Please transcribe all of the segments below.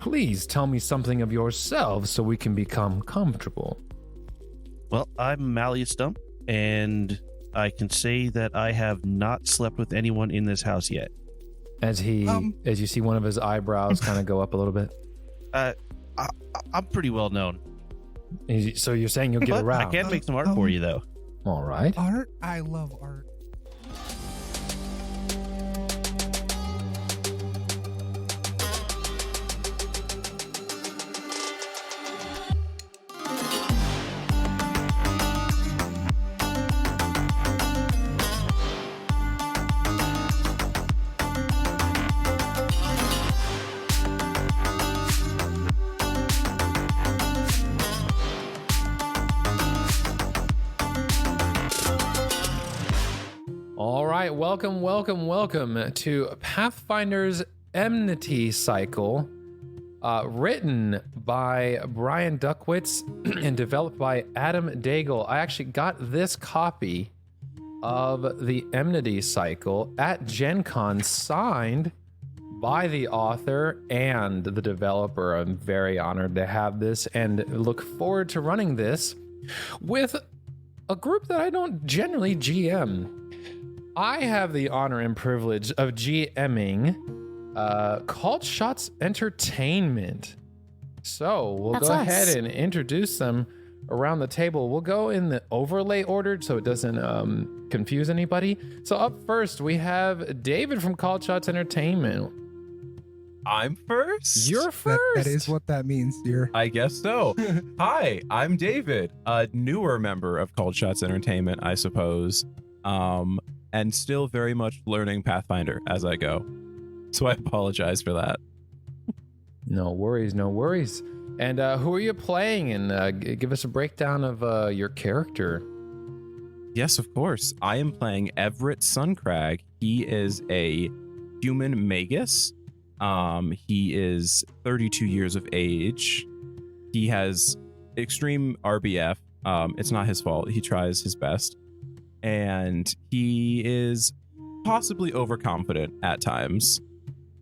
please tell me something of yourselves so we can become comfortable. Well, I'm Malleus Stump, and I can say that I have not slept with anyone in this house yet. As you see one of his eyebrows kind of go up a little bit. I'm pretty well known. So you're saying you'll get But around. I can make some art for you, though. All right. Art? I love art. Welcome to Pathfinder's Enmity cycle, written by Brian Duckwitz and developed by Adam Daigle. I actually got this copy of the Enmity cycle at Gen Con, signed by the author and the developer. I'm very honored to have this and look forward to running this with a group that I don't generally GM. I have the honor and privilege of GMing Called Shots Entertainment. So we'll go ahead and introduce them around the table. We'll go in the overlay order so it doesn't confuse anybody. So up first, we have David from Called Shots Entertainment. I'm first? You're first. That is what that means, dear. I guess so. Hi, I'm David, a newer member of Called Shots Entertainment, I suppose. And still very much learning Pathfinder as I go. So I apologize for that. No worries, no worries. And who are you playing? And give us a breakdown of your character. Yes, of course. I am playing Everett Suncrag. He is a human magus. He is 32 years of age. He has extreme RBF. It's not his fault. He tries his best. And he is possibly overconfident at times.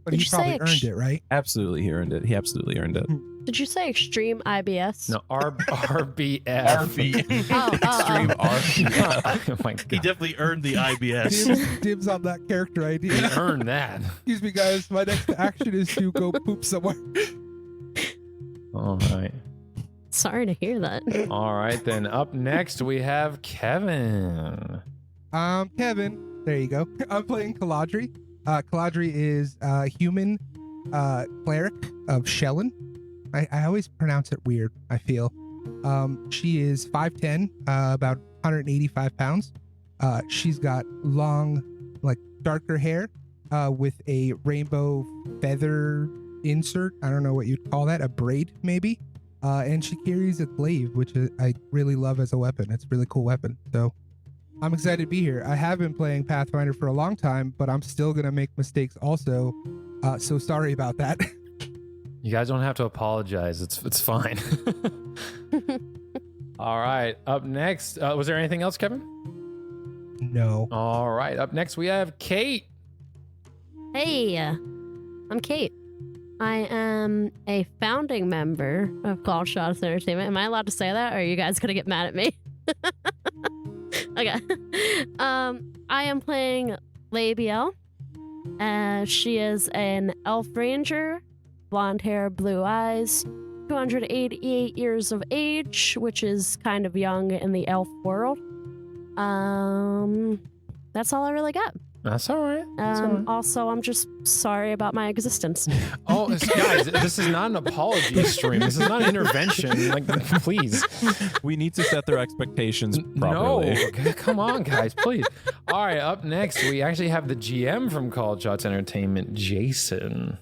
But he probably earned it, right? Absolutely, he earned it. He absolutely earned it. Did you say extreme IBS? No, RBF. Extreme RBF. Oh my God. He definitely earned the IBS. Dibs on that character idea. He earned that. Excuse me, guys. My next action is to go poop somewhere. All right. Sorry to hear that. All right, then up next we have Kevin. Kevin. There you go. I'm playing Caladri. Caladri is a human cleric of Shellen. I always pronounce it weird, I feel. She is 5'10", about 185 pounds. She's got long, like darker hair with a rainbow feather insert. I don't know what you'd call that, a braid maybe. And she carries a glaive, which I really love as a weapon. It's a really cool weapon. So I'm excited to be here. I have been playing Pathfinder for a long time, but I'm still going to make mistakes also. So sorry about that. You guys don't have to apologize. It's fine. All right. Up next, was there anything else, Kevin? No. All right. Up next, we have Kate. Hey, I'm Kate. I am a founding member of Called Shots Entertainment. Am I allowed to say that, or are you guys gonna get mad at me? Okay. I am playing Labiel. She is an elf ranger, blonde hair, blue eyes, 288 years of age, which is kind of young in the elf world. That's all I really got. That's all right. Also, I'm just sorry about my existence. Oh, guys, this is not an apology stream. This is not an intervention. Like, please. We need to set their expectations properly. No, okay, come on, guys, please. All right, up next, we actually have the GM from Called Shots Entertainment, Jason.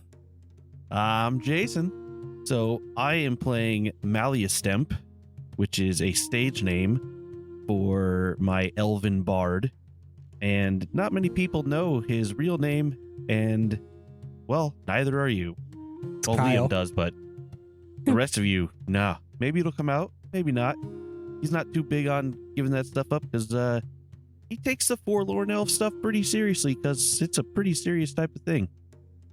I'm Jason. So I am playing Malleus Stump, which is a stage name for my elven bard. And not many people know his real name, and, well, neither are you. Well, Kyle. Liam does, but the rest of you, nah. Maybe it'll come out, maybe not. He's not too big on giving that stuff up, because he takes the forlorn elf stuff pretty seriously, because it's a pretty serious type of thing.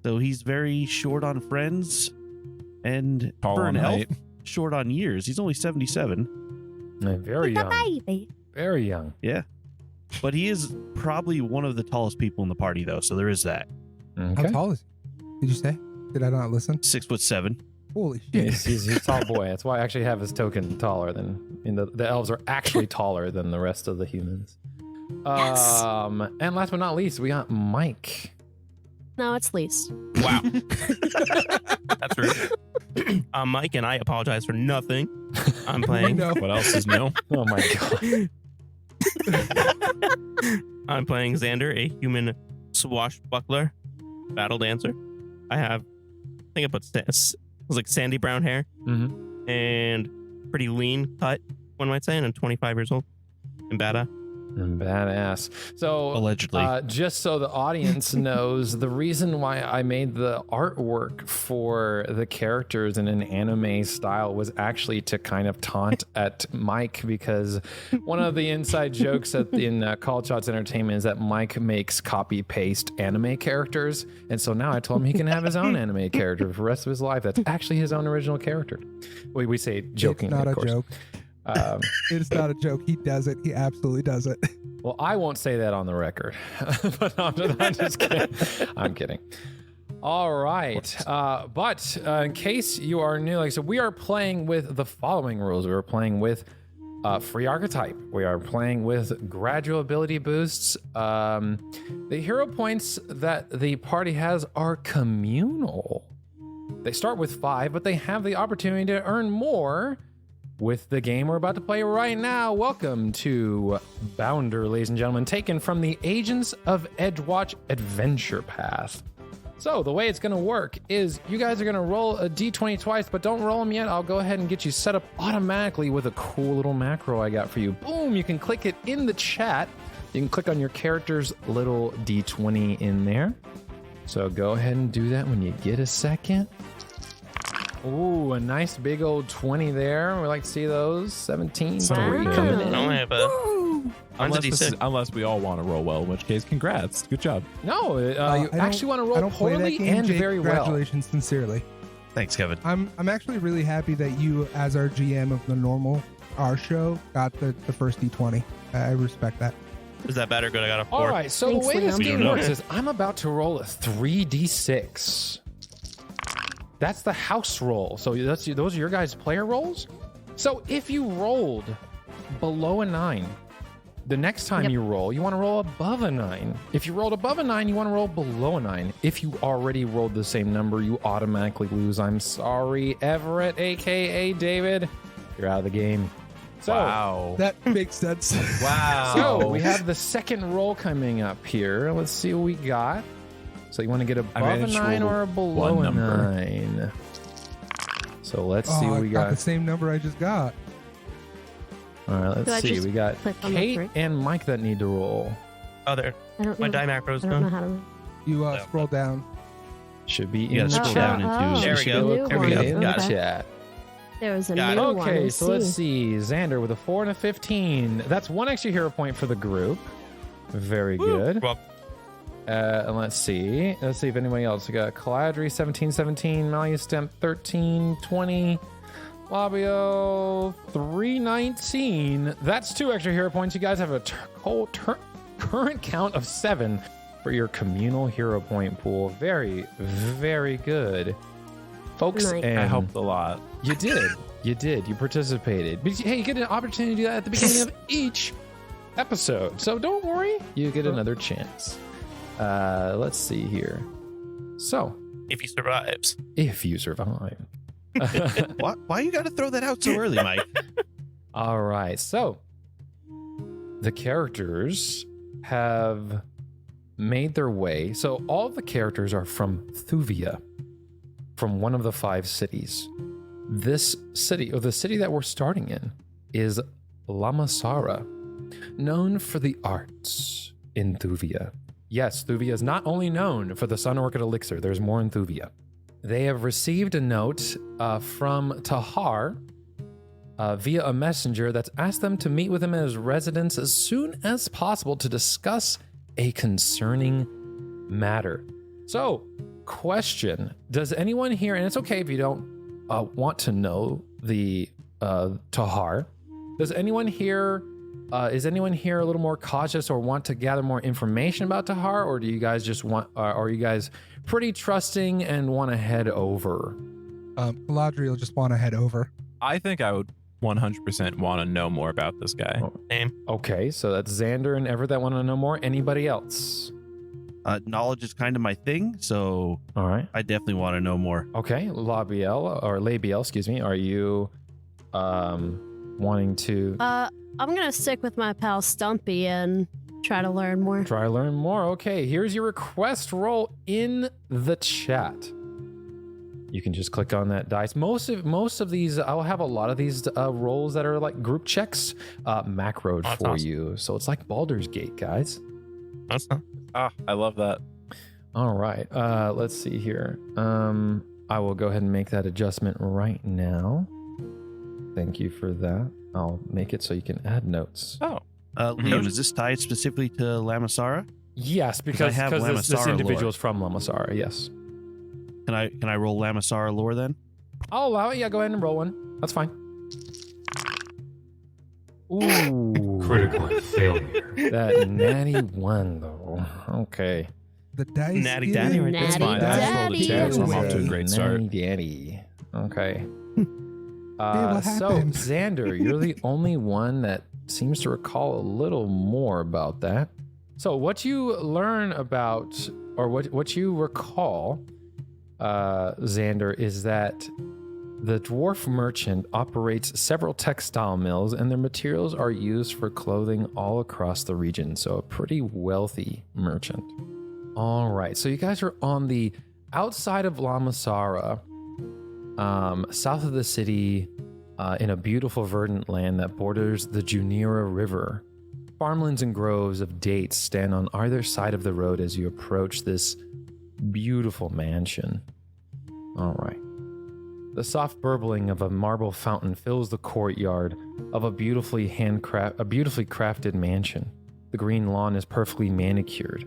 So he's very short on friends, And Tall for an on elf, height. short on years. He's only 77. Very Like a young. baby. Very young. Yeah. But he is probably one of the tallest people in the party, though. So there is that. How Okay. tall is he? Did you say? Did I not listen? 6'7". Holy shit. He's a tall boy. That's why I actually have his token taller than the elves are actually taller than the rest of the humans. Yes. And last but not least, we got Mike. No, it's least. Wow. That's rude. I'm Mike, and I apologize for nothing. I'm playing. No. What else is new? Oh my god. I'm playing Xander, a human swashbuckler battle dancer. I think I put it was like sandy brown hair Mm-hmm. and pretty lean cut, one might say, and I'm 25 years old and badass. Badass. So Allegedly. just so the audience knows, the reason why I made the artwork for the characters in an anime style was actually to kind of taunt at Mike, because one of the inside jokes in Call Shots Entertainment is that Mike makes copy paste anime characters, and so now I told him he can have his own anime character for the rest of his life. That's actually his own original character. We say jokingly, It's not of a course. joke. Um, It's not a joke. He does it. He absolutely does it. Well, I won't say that on the record, but I'm just kidding. I'm kidding. All right. But in case you are new, like I said, we are playing with the following rules. We are playing with free archetype. We are playing with gradual ability boosts. The hero points that the party has are communal. They start with 5, but they have the opportunity to earn more with the game we're about to play right now. Welcome to Bounder, ladies and gentlemen, taken from the Agents of Edgewatch Adventure Path. So the way it's going to work is you guys are going to roll a d20 twice, but don't roll them yet. I'll go ahead and get you set up automatically with a cool little macro I got for you. Boom, you can click it in the chat. You can click on your character's little d20 in there. So go ahead and do that when you get a second. Ooh, a nice big old 20 there. We like to see those. 17 So three good. coming I in. only have a. Mine's a D6. Unless we all want to roll well, in which case, congrats. Good job. No, you I don't- actually want to I roll don't play that poorly game, and Jake. very well. Congratulations, sincerely. Thanks, Kevin. I'm actually really happy that you, as our GM of the normal our show, got the first D20. I respect that. Is that better? Good. I got a 4. All right, so Thanks, the way this Liam. game We don't works know. is I'm about to roll a 3d6. That's the house roll. So those are your guys' player rolls. So if you rolled below a 9, the next time Yep. you roll, you want to roll above a 9. If you rolled above a 9, you want to roll below a 9. If you already rolled the same number, you automatically lose. I'm sorry, Everett, aka David. You're out of the game. So, Wow. That makes sense. Wow. So we have the second roll coming up here. Let's see what we got. So you want to get above a managed to 9 roll or below one a number. 9? So let's see Oh, what I we got the got. same number I just got. All right, Do I let's see. just We got click on the Kate three? and Mike that need to roll. Oh, there. I don't My know. die macro's I don't know done. how to. You Yeah. scroll down. Should be You in gotta the scroll chat. down into- There we Should go. be New There we located go. in the Got it. chat. There was a Got it. new one. Okay, I so let's see. see. Xander with a 4 and a 15. That's one extra hero point for the group. Very good. Well, And let's see. Let's see if anybody else. We got Caladri 17, Malia Stemp 13, 20, Labio 319. That's 2 extra hero points. You guys have a current count of 7 for your communal hero point pool. Very, very good, folks. Nice. And I helped a lot. you did. You did. You participated. But hey, you get an opportunity to do that at the beginning of each episode. So don't worry. You get another chance. Let's see here. So, if he survives. if you survive. Why you got to throw that out so early, Mike? All right. So, the characters have made their way. So, all the characters are from Thuvia, from one of the 5 cities. This city, or the city that we're starting in, is Lamasaran, known for the arts in Thuvia. Yes, Thuvia is not only known for the Sun Orchid Elixir, there's more in Thuvia. They have received a note from Tahar via a messenger that's asked them to meet with him at his residence as soon as possible to discuss a concerning matter. So, question, does anyone here, and it's okay if you don't want to know the Tahar. Does anyone here? Is anyone here a little more cautious or want to gather more information about Tahar, or do you guys just want? Are you guys pretty trusting and want to head over? Galadriel will just want to head over. I think I would 100% want to know more about this guy. Same. Okay, so that's Xander and Everett that want to know more. Anybody else? Knowledge is kind of my thing, so All right. I definitely want to know more. Okay, Labiel, excuse me. Are you wanting to I'm gonna stick with my pal Stumpy and try to learn more. try to learn more? Okay, here's your request roll in the chat. You can just click on that dice. Most of these, I'll have a lot of these rolls that are like group checks macroed That's for awesome. you. So it's like Baldur's Gate, guys. That's not. I love that. All right, let's see here. I will go ahead and make that adjustment right now. Thank you for that. I'll make it so you can add notes. Oh, Liam, is this tied specifically to Lamasaran? Yes, because have this Lamasaran individual lore. is from Lamasaran. Yes. Can I roll Lamasaran lore then? I'll allow it. Yeah, go ahead and roll one. That's fine. Ooh. Critical failure. That natty one, though. Okay. The dice. Natty give daddy it right there. It's fine. Daddy. I rolled a 2, so I'm off to a great start. Natty daddy. Okay. what So, happened? Xander, you're the only one that seems to recall a little more about that. So, what you learn about, or what you recall, Xander, is that the dwarf merchant operates several textile mills, and their materials are used for clothing all across the region. So, a pretty wealthy merchant. All right, so you guys are on the outside of Lamasaran, south of the city, in a beautiful verdant land that borders the Junira River. Farmlands and groves of dates stand on either side of the road as you approach this beautiful mansion. All right. The soft burbling of a marble fountain fills the courtyard of a beautifully crafted mansion. The green lawn is perfectly manicured,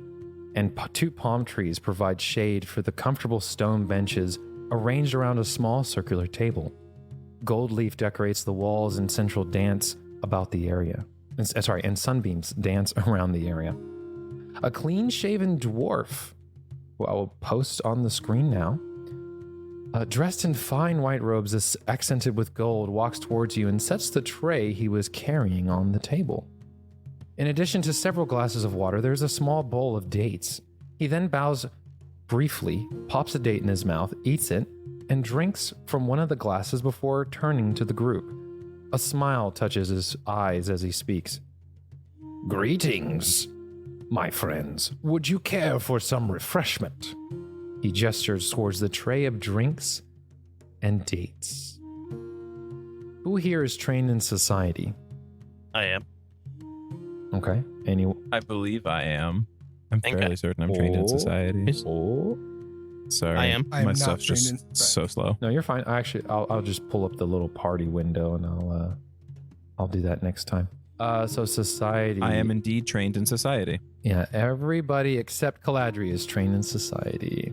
and 2 palm trees provide shade for the comfortable stone benches arranged around a small circular table. Gold leaf decorates the walls and central dance about the area. And sunbeams dance around the area. A clean-shaven dwarf, who I will post on the screen now, dressed in fine white robes accented with gold, walks towards you and sets the tray he was carrying on the table. In addition to several glasses of water, there's a small bowl of dates. He then bows briefly, pops a date in his mouth, eats it, and drinks from one of the glasses before turning to the group. A smile touches his eyes as he speaks. "Greetings, my friends. Would you care for some refreshment?" He gestures towards the tray of drinks and dates. Who here is trained in society? I am. Okay. I believe I am. I'm Think fairly certain I'm trained in society. Oh. Sorry. I am. I am My not stuff's trained just in so slow. No, you're fine. I'll just pull up the little party window and I'll do that next time. So society. I am indeed trained in society. Yeah, everybody except Caladri is trained in society.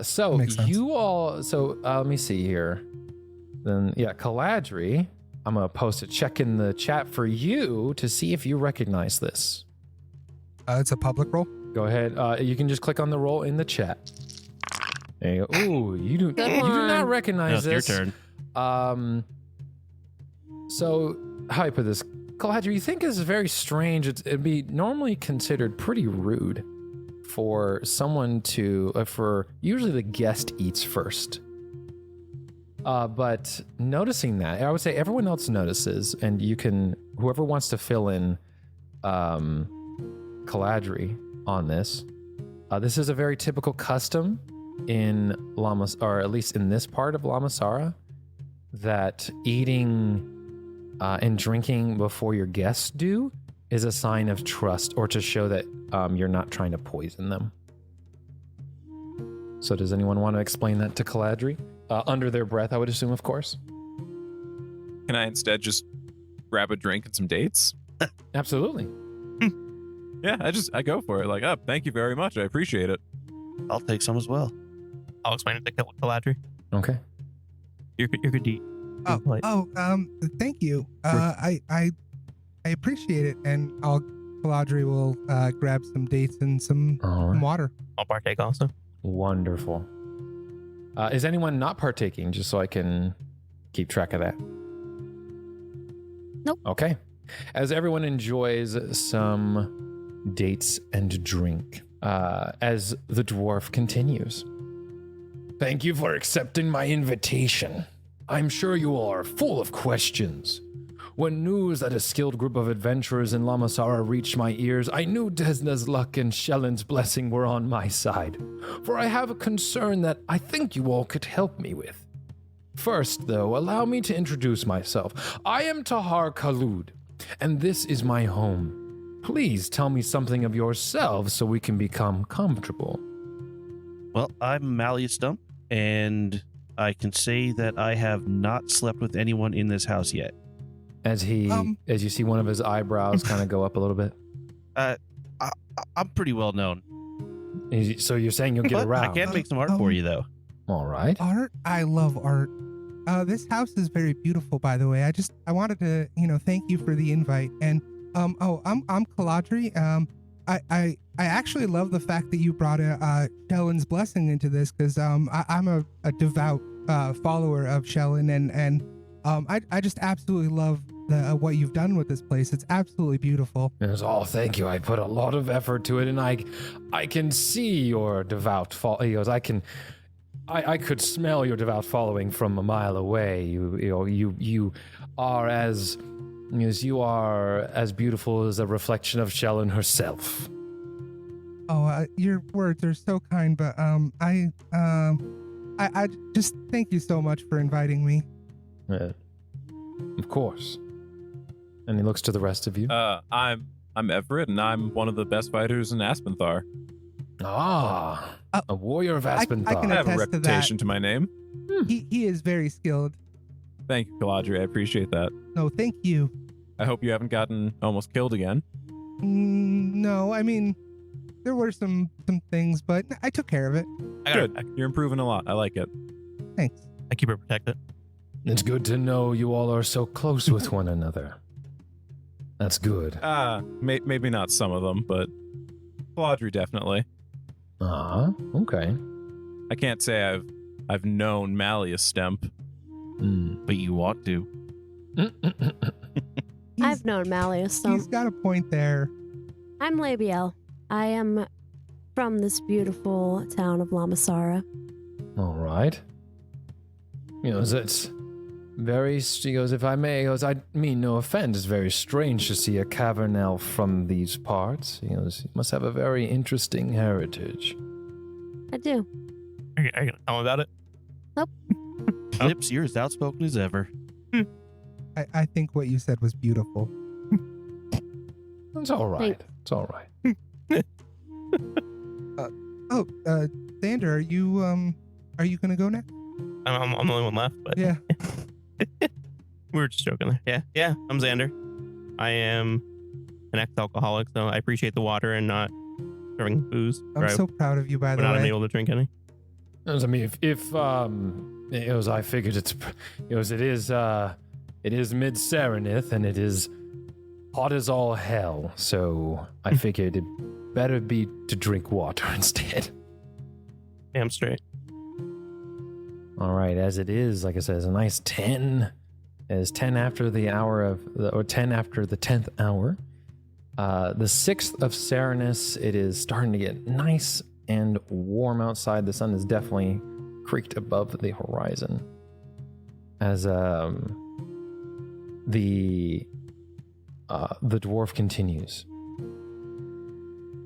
So Makes sense. you all. So let me see here. Then yeah, Caladri. I'm gonna post a check in the chat for you to see if you recognize this. It's a public roll. Go ahead. You can just click on the roll in the chat. There you go. Ooh, you do Good not one. recognize No, it's this. your turn. So how do I put this? Caladri, you think is very strange. It'd be normally considered pretty rude for someone to, for usually the guest eats first. But noticing that, I would say everyone else notices, and you can, whoever wants to fill in Caladri on this. This is a very typical custom in or at least in this part of Lamasaran, that eating and drinking before your guests do is a sign of trust, or to show that you're not trying to poison them. So does anyone want to explain that to Caladri? Under their breath, I would assume, of course. Can I instead just grab a drink and some dates? Absolutely. Yeah, I go for it. Like, oh, thank you very much. I appreciate it. I'll take some as well. I'll explain it to Caladri. Okay. You're good. Thank you. I appreciate it, and Caladri will grab some dates and some All right. water. I'll partake also. Wonderful. Is anyone not partaking, just so I can keep track of that? Nope. Okay. As everyone enjoys some dates and drink, as the dwarf continues. Thank you for accepting my invitation. I'm sure you all are full of questions. When news that a skilled group of adventurers in Lamasaran reached my ears, I knew Desna's luck and Shellen's blessing were on my side, for I have a concern that I think you all could help me with. First, though, allow me to introduce myself. I am Tahar Khalud, and this is my home. Please tell me something of yourselves so we can become comfortable. Well, I'm Malleus Stump, and I can say that I have not slept with anyone in this house yet. As as you see one of his eyebrows kind of go up a little bit. I'm pretty well known. So you're saying you'll get But around. I can make some art for you, though. All right. Art? I love art. This house is very beautiful, by the way. I wanted to, thank you for the invite. And I'm Caladri. I actually love the fact that you brought Shellen's blessing into this, because I'm a devout follower of Shellen, and I just absolutely love what you've done with this place. It's absolutely beautiful. Thank you. I put a lot of effort to it, and I can see your devout he goes, I could smell your devout following from a mile away. You are as beautiful as a reflection of Shellen herself. Oh, your words are so kind, but I just thank you so much for inviting me. Of course. And he looks to the rest of you. I'm Everett, and I'm one of the best fighters in Aspenthar. A warrior of Aspenthar. I can I have a attest to that. reputation to my name. He is very skilled. Thank you, Caladri. I appreciate that. No, thank you. I hope you haven't gotten almost killed again. No, I mean, there were some things, but I took care of it. Good. You're improving a lot. I like it. Thanks. I keep her protected. It's good to know you all are so close with one another. That's good. Maybe not some of them, but Caladri definitely. Okay. I can't say I've known Malleus Stemp, But you want to. I've known Malleus. He's got a point there. I'm Labiel. I am from this beautiful town of Lamasaran. All right. It's very, he goes, if I may, he goes, I mean no offense, it's very strange to see a cavern elf from these parts. He goes, he must have a very interesting heritage. I do. Are you gonna tell him about it? Lips, you're as outspoken as ever. I think what you said was beautiful. It's all right. Thanks. It's all right. Xander, are you gonna go next? I'm the only one left, but Yeah. we were just joking there. Yeah. I'm Xander. I am an ex-alcoholic, so I appreciate the water and not serving booze. I'm so proud of you, by the not way. able to drink any. I mean, if I figured it is mid-Saranith and it is hot as all hell, so I figured it better be to drink water instead. Damn straight. All right, as it is, like I said, it's a nice 10. It is 10 after the hour or 10 after the 10th hour. The 6th of Saranus, it is starting to get nice and warm outside. The sun is definitely creaked above the horizon. As the dwarf continues.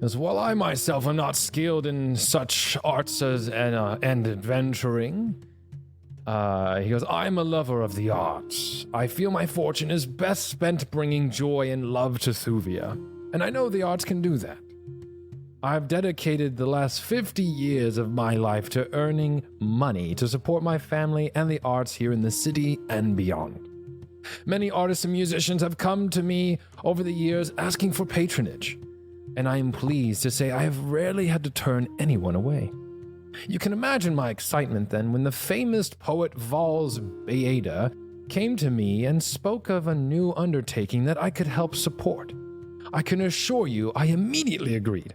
As while I myself am not skilled in such arts and adventuring, he goes, I'm a lover of the arts. I feel my fortune is best spent bringing joy and love to Thuvia, and I know the arts can do that. I've dedicated the last 50 years of my life to earning money to support my family and the arts here in the city and beyond. Many artists and musicians have come to me over the years asking for patronage, and I am pleased to say I have rarely had to turn anyone away. You can imagine my excitement then when the famous poet Valls came to me and spoke of a new undertaking that I could help support. I can assure you I immediately agreed.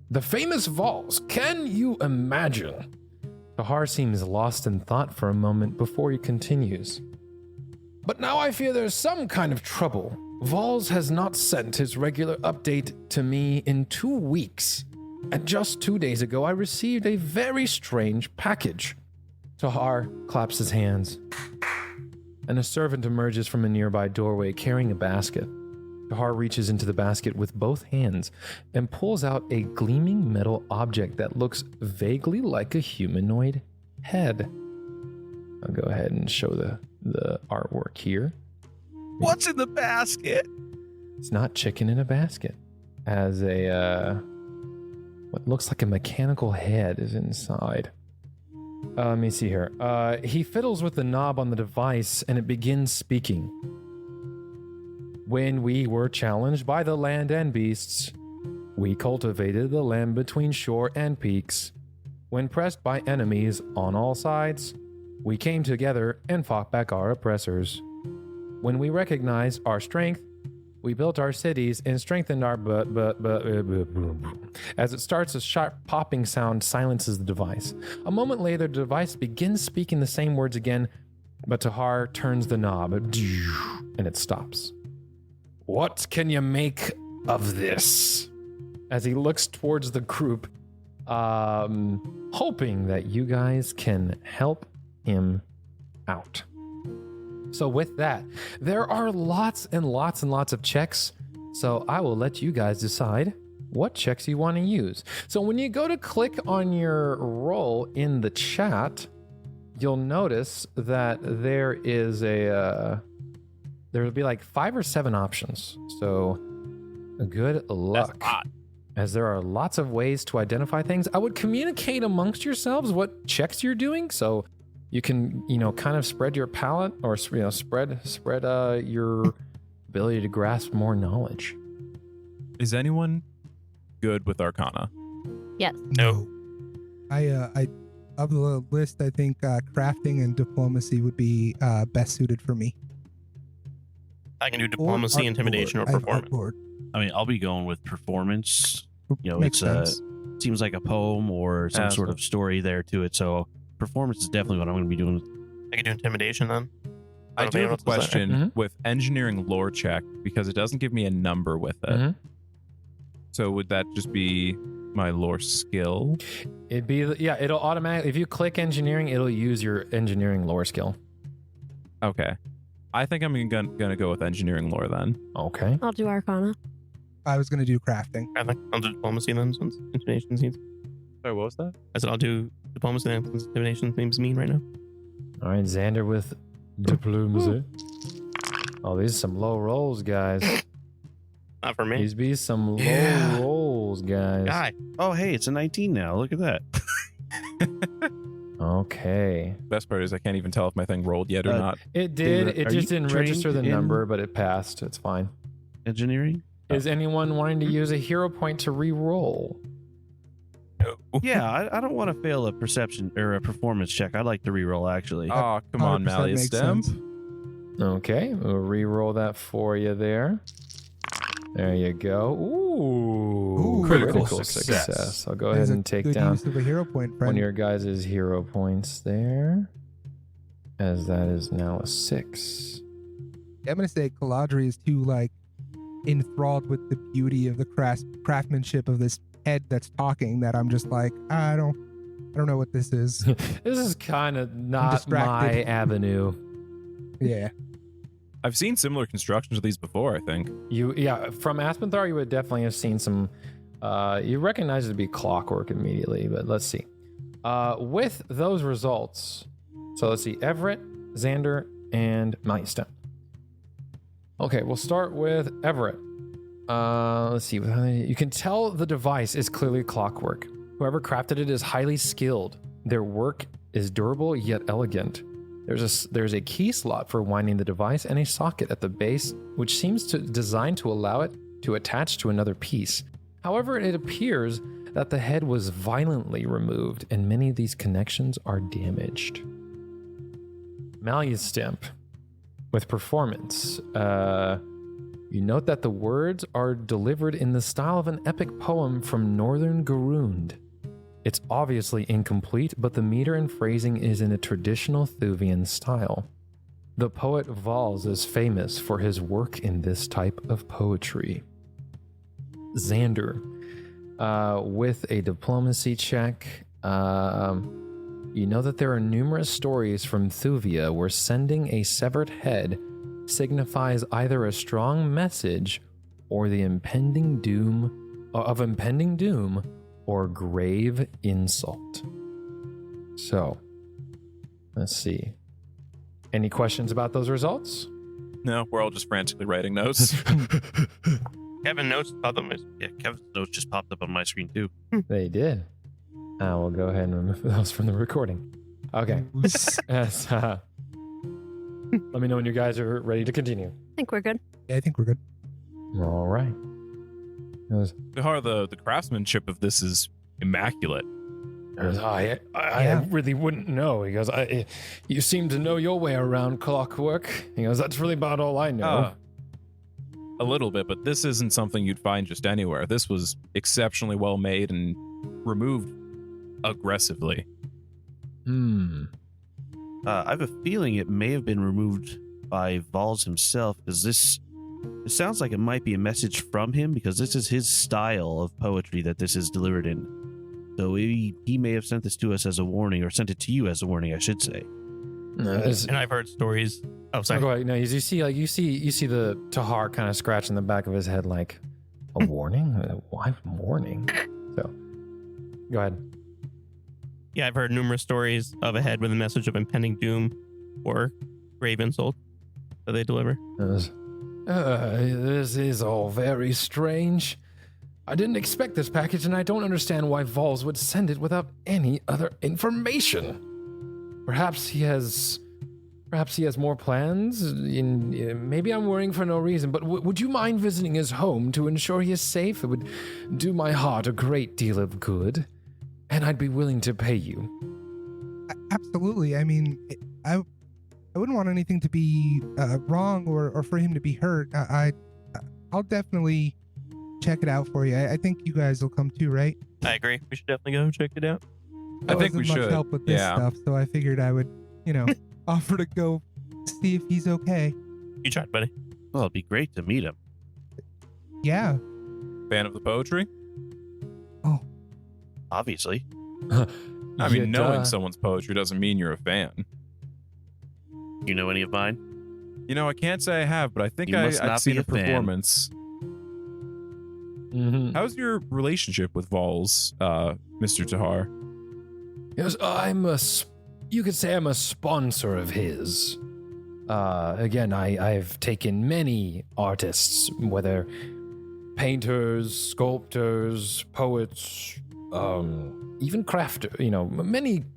The famous Valls, can you imagine? Tahar seems lost in thought for a moment before he continues. But now I fear there's some kind of trouble. Valls has not sent his regular update to me in 2 weeks. And just 2 days ago, I received a very strange package. Tahar claps his hands, and a servant emerges from a nearby doorway carrying a basket. Tahar reaches into the basket with both hands and pulls out a gleaming metal object that looks vaguely like a humanoid head. I'll go ahead and show the artwork here. What's in the basket? It's not chicken in a basket. As a, what looks like a mechanical head is inside. Let me see here. He fiddles with the knob on the device and it begins speaking. When we were challenged by the land and beasts, we cultivated the land between shore and peaks. When pressed by enemies on all sides, we came together and fought back our oppressors. When we recognized our strength, we built our cities and strengthened our As it starts, a sharp popping sound silences the device. A moment later, the device begins speaking the same words again, but Tahar turns the knob and it stops. What can you make of this? As he looks towards the group, hoping that you guys can help him out. So with that, there are lots and lots and lots of checks. So I will let you guys decide what checks you want to use. So when you go to click on your roll in the chat, you'll notice that there is there will be like 5 or 7 options. So good luck. As there are lots of ways to identify things. I would communicate amongst yourselves what checks you're doing. So you can, kind of spread your palette or, spread your ability to grasp more knowledge. Is anyone good with Arcana? Yes. No. I of the list, I think crafting and diplomacy would be best suited for me. I can do diplomacy, intimidation, or performance. I mean, I'll be going with performance. Makes sense. Seems like a poem or some sort of story there to it. So performance is definitely what I'm going to be doing. I can do intimidation then. I do have a question with engineering lore check because it doesn't give me a number with it. Mm-hmm. So would that just be my lore skill? It'd be, it'll automatically, if you click engineering, it'll use your engineering lore skill. Okay. I think I'm gonna go with engineering lore then. Okay. I'll do Arcana. I was going to do crafting. I'll do diplomacy then since intimidation seems. Sorry, what was that? I said I'll do diplomacy then since intimidation seems mean right now. All right, Xander with diplomacy. Oh, these are some low rolls, guys. Not for me. These be some low rolls, guys. Guy. Oh, hey, it's a 19 now. Look at that. Okay. Best part is I can't even tell if my thing rolled yet or not. It did. It Are just you didn't register the trained in- number, but it passed. It's fine. Engineering? Is anyone wanting to use a hero point to re-roll? No. Yeah, I don't want to fail a perception or a performance check. I'd like to reroll, actually. Oh, come on, 100% Malleus makes Stemp. sense. Okay, we'll re-roll that for you there. There you go. Ooh, critical success. I'll go That is ahead a and take good down use of a hero point, one friend. of your guys' hero points there, as that is now a 6. I'm going to say Caladri is too, enthralled with the beauty of the craftsmanship of this head that's talking that I'm just like, I don't know what this is. This is kind of not distracted. my avenue. Yeah. I've seen similar constructions of these before, I think. From Aspenthar, you would definitely have seen some. You recognize it to be clockwork immediately, but let's see. With those results, so let's see, Everett, Xander, and Maeston. Okay, we'll start with Everett. Let's see. You can tell the device is clearly clockwork. Whoever crafted it is highly skilled. Their work is durable yet elegant. There's a key slot for winding the device and a socket at the base, which seems designed to allow it to attach to another piece. However, it appears that the head was violently removed and many of these connections are damaged. Malyastemp, with performance, you note that the words are delivered in the style of an epic poem from Northern Garund. It's obviously incomplete, but the meter and phrasing is in a traditional Thuvian style. The poet Valls is famous for his work in this type of poetry. Xander, with a diplomacy check, you know that there are numerous stories from Thuvia where sending a severed head signifies either a strong message or the impending doom or grave insult. So, let's see. Any questions about those results? No, we're all just frantically writing notes. Kevin notes popped up. Yeah, Kevin's notes just popped up on my screen too. They did. We'll go ahead and remove those from the recording. Okay. Yes, let me know when you guys are ready to continue. I think we're good. Yeah, I think we're good. All right. The craftsmanship of this is immaculate. I really wouldn't know. He goes, you seem to know your way around clockwork. He goes, that's really about all I know. A little bit, but this isn't something you'd find just anywhere. This was exceptionally well made and removed aggressively. I have a feeling it may have been removed by Valls himself, because it sounds like it might be a message from him, because this is his style of poetry that this is delivered in. So he may have sent this to us as a warning, or sent it to you as a warning, I should say. And I've heard stories. Oh, sorry. Go ahead. No, you see the Tahar kind of scratching the back of his head, like a warning. Why warning? So, go ahead. Yeah, I've heard numerous stories of a head with a message of impending doom or grave insult that they deliver. This is all very strange. I didn't expect this package, and I don't understand why Valls would send it without any other information. Perhaps he has more plans. Maybe I'm worrying for no reason, but would you mind visiting his home to ensure he is safe? It would do my heart a great deal of good, and I'd be willing to pay you. Absolutely. I mean, I wouldn't want anything to be wrong or for him to be hurt. I'll definitely check it out for you. I think you guys will come too, right? I agree. We should definitely go check it out. I think we wasn't much should. help with this stuff, so I figured I would, offer to go see if he's okay. You tried, buddy. Well, it'd be great to meet him. Yeah. Fan of the poetry? Oh, Obviously. I mean, knowing someone's poetry doesn't mean you're a fan. You know any of mine? I can't say I have, but I think You must I've not seen be a a fan. performance. Mm-hmm. How's your relationship with Valls, Mr. Tahar? Yes, you could say I'm a sponsor of his. Again, I've taken many artists, whether painters, sculptors, poets, even crafters,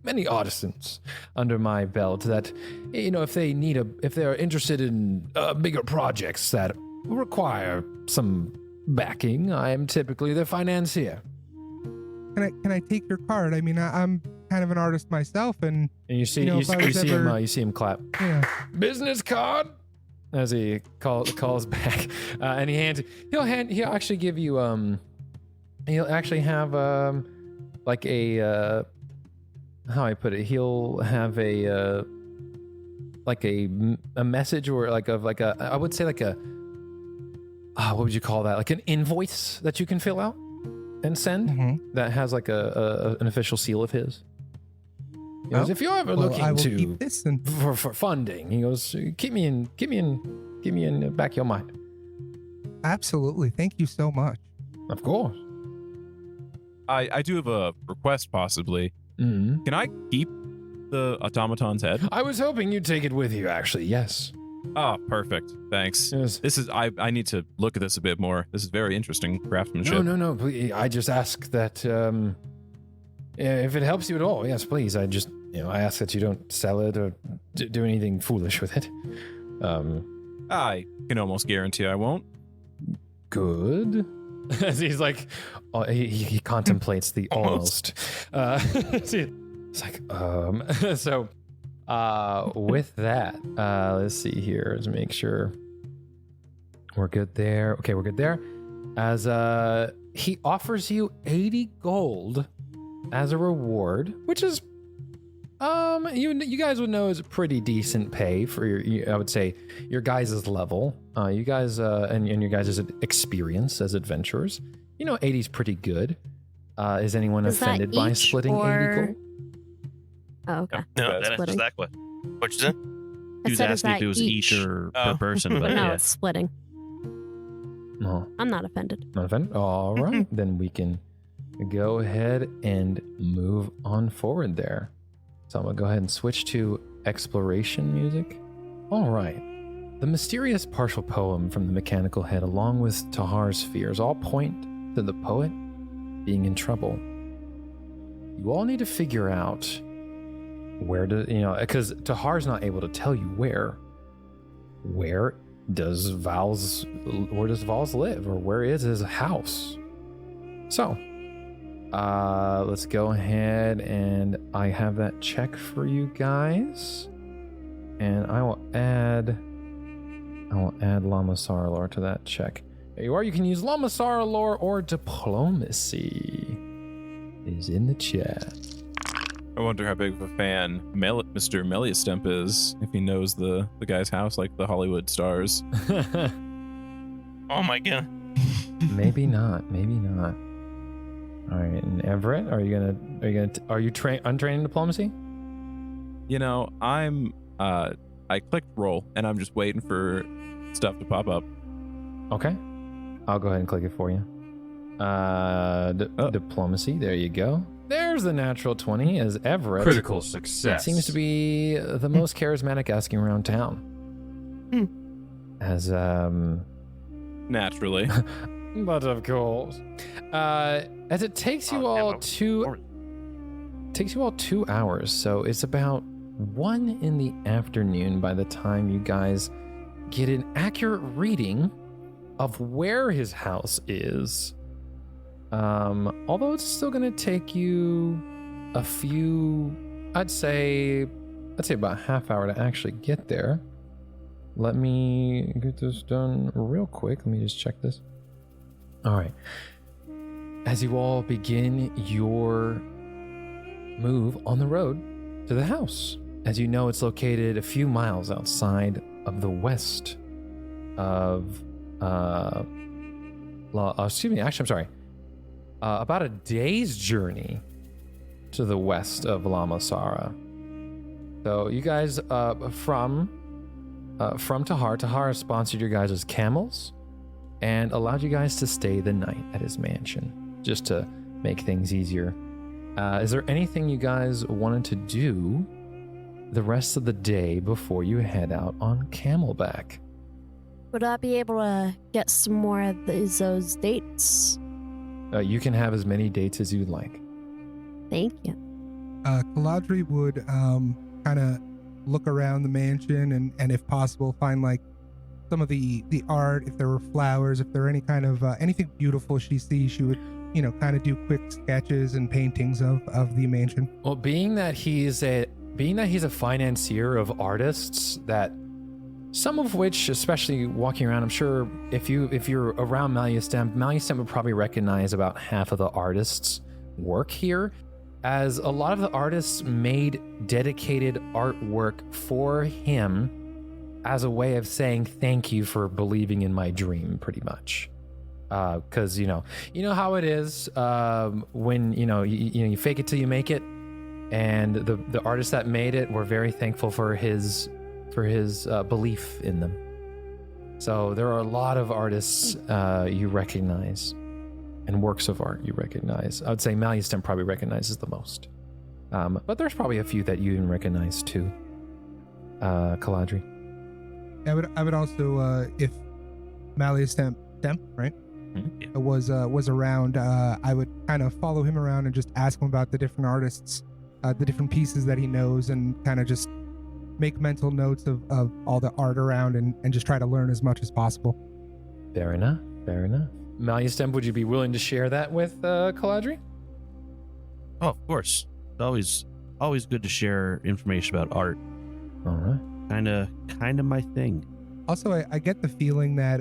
many artisans under my belt that, if they're interested in bigger projects that require some backing, I am typically their financier. can I take your card? I mean, I'm kind of an artist myself, and you see, if I was ever- you see him clap. yeah. Business card, as he calls back, and he'll actually give you he'll actually have like a how I put it, he'll have a like a message, or I would say like a what would you call that, like an invoice that you can fill out and send, that has like an official seal of his. He goes, if you're ever looking I will to keep this and for funding, he goes, keep me in the back of your mind. absolutely. Thank you so much. Of course. I do have a request, possibly. Mm-hmm. Can I keep the automaton's head? I was hoping you'd take it with you, actually. Yes. Oh, perfect. Thanks. Yes. This is I need to look at this a bit more. This is very interesting craftsmanship. No. Please, I just ask that if it helps you at all, yes, please. I just I ask that you don't sell it or do anything foolish with it. I can almost guarantee I won't. Good. As he's like, he contemplates the almost. It's like, so with that, let's see here. Let's make sure we're good there. Okay, we're good there. As he offers you 80 gold as a reward, which is you guys would know is pretty decent pay for your, I would say, your guys' level. You guys and your guys' experience as adventurers. 80 is pretty good. Is anyone offended by splitting 80 gold? Oh, okay. No, that Splitting. is that what? What you said? He was said, is asking if that it was each or per person, but But no, yeah. it's splitting. No, I'm not offended. not offended. All right, then we can go ahead and move on forward there. So I'm gonna go ahead and switch to exploration music. All right. The mysterious partial poem from the mechanical head, along with Tahar's fears, all point to the poet being in trouble. You all need to figure out where to, because Tahar's not able to tell you where. Where does Valls live, or where is his house? So, let's go ahead and I have that check for you guys, and I will add Lamasaran to that check. There you are. You can use Lamasaran or diplomacy. It is in the chat. I wonder how big of a fan Mr. Meliustemp is, if he knows the guy's house like the Hollywood stars. Oh my god. Maybe not. All right, and Everett, are you untrained in diplomacy? I clicked roll, and I'm just waiting for stuff to pop up. Okay, I'll go ahead and click it for you. Diplomacy. There you go. There's the natural 20 as Everett. Critical success. Seems to be the most charismatic asking around town. As Naturally. but of course, as it takes you all 2 hours, so it's about 1 in the afternoon by the time you guys get an accurate reading of where his house is. Although it's still going to take you a few, I'd say about a half hour to actually get there. Let me get this done real quick. Let me just check this. All right. As you all begin your move on the road to the house, as you know, it's located a few miles outside of the west of, I'm sorry. About a day's journey to the west of Lamasaran. So you guys, from Tahar has sponsored your guys' camels and allowed you guys to stay the night at his mansion, just to make things easier. Is there anything you guys wanted to do the rest of the day before you head out on camelback? Would I be able to get some more of those dates? You can have as many dates as you'd like. Thank you. Caladri would kind of look around the mansion and if possible find like some of the art, if there were flowers, if there were any kind of anything beautiful she sees, she would kind of do quick sketches and paintings of the mansion. Well, being that he's a financier of artists, that some of which, especially walking around, I'm sure if you're around Meliustemp would probably recognize about half of the artists' work here, as a lot of the artists made dedicated artwork for him as a way of saying thank you for believing in my dream, pretty much. Because you know how it is when you fake it till you make it, and the artists that made it were very thankful for his belief in them. So there are a lot of artists you recognize, and works of art you recognize. I would say Meliustemp probably recognizes the most, but there's probably a few that you even recognize too. Caladri. I would also if Meliustemp, right? Yeah. Was around, I would kind of follow him around and just ask him about the different artists, the different pieces that he knows, and kind of just make mental notes of all the art around and just try to learn as much as possible. Fair enough. Maliustemp, would you be willing to share that with Caladri? Oh, of course. It's always good to share information about art. All right. Kind of my thing. Also, I get the feeling that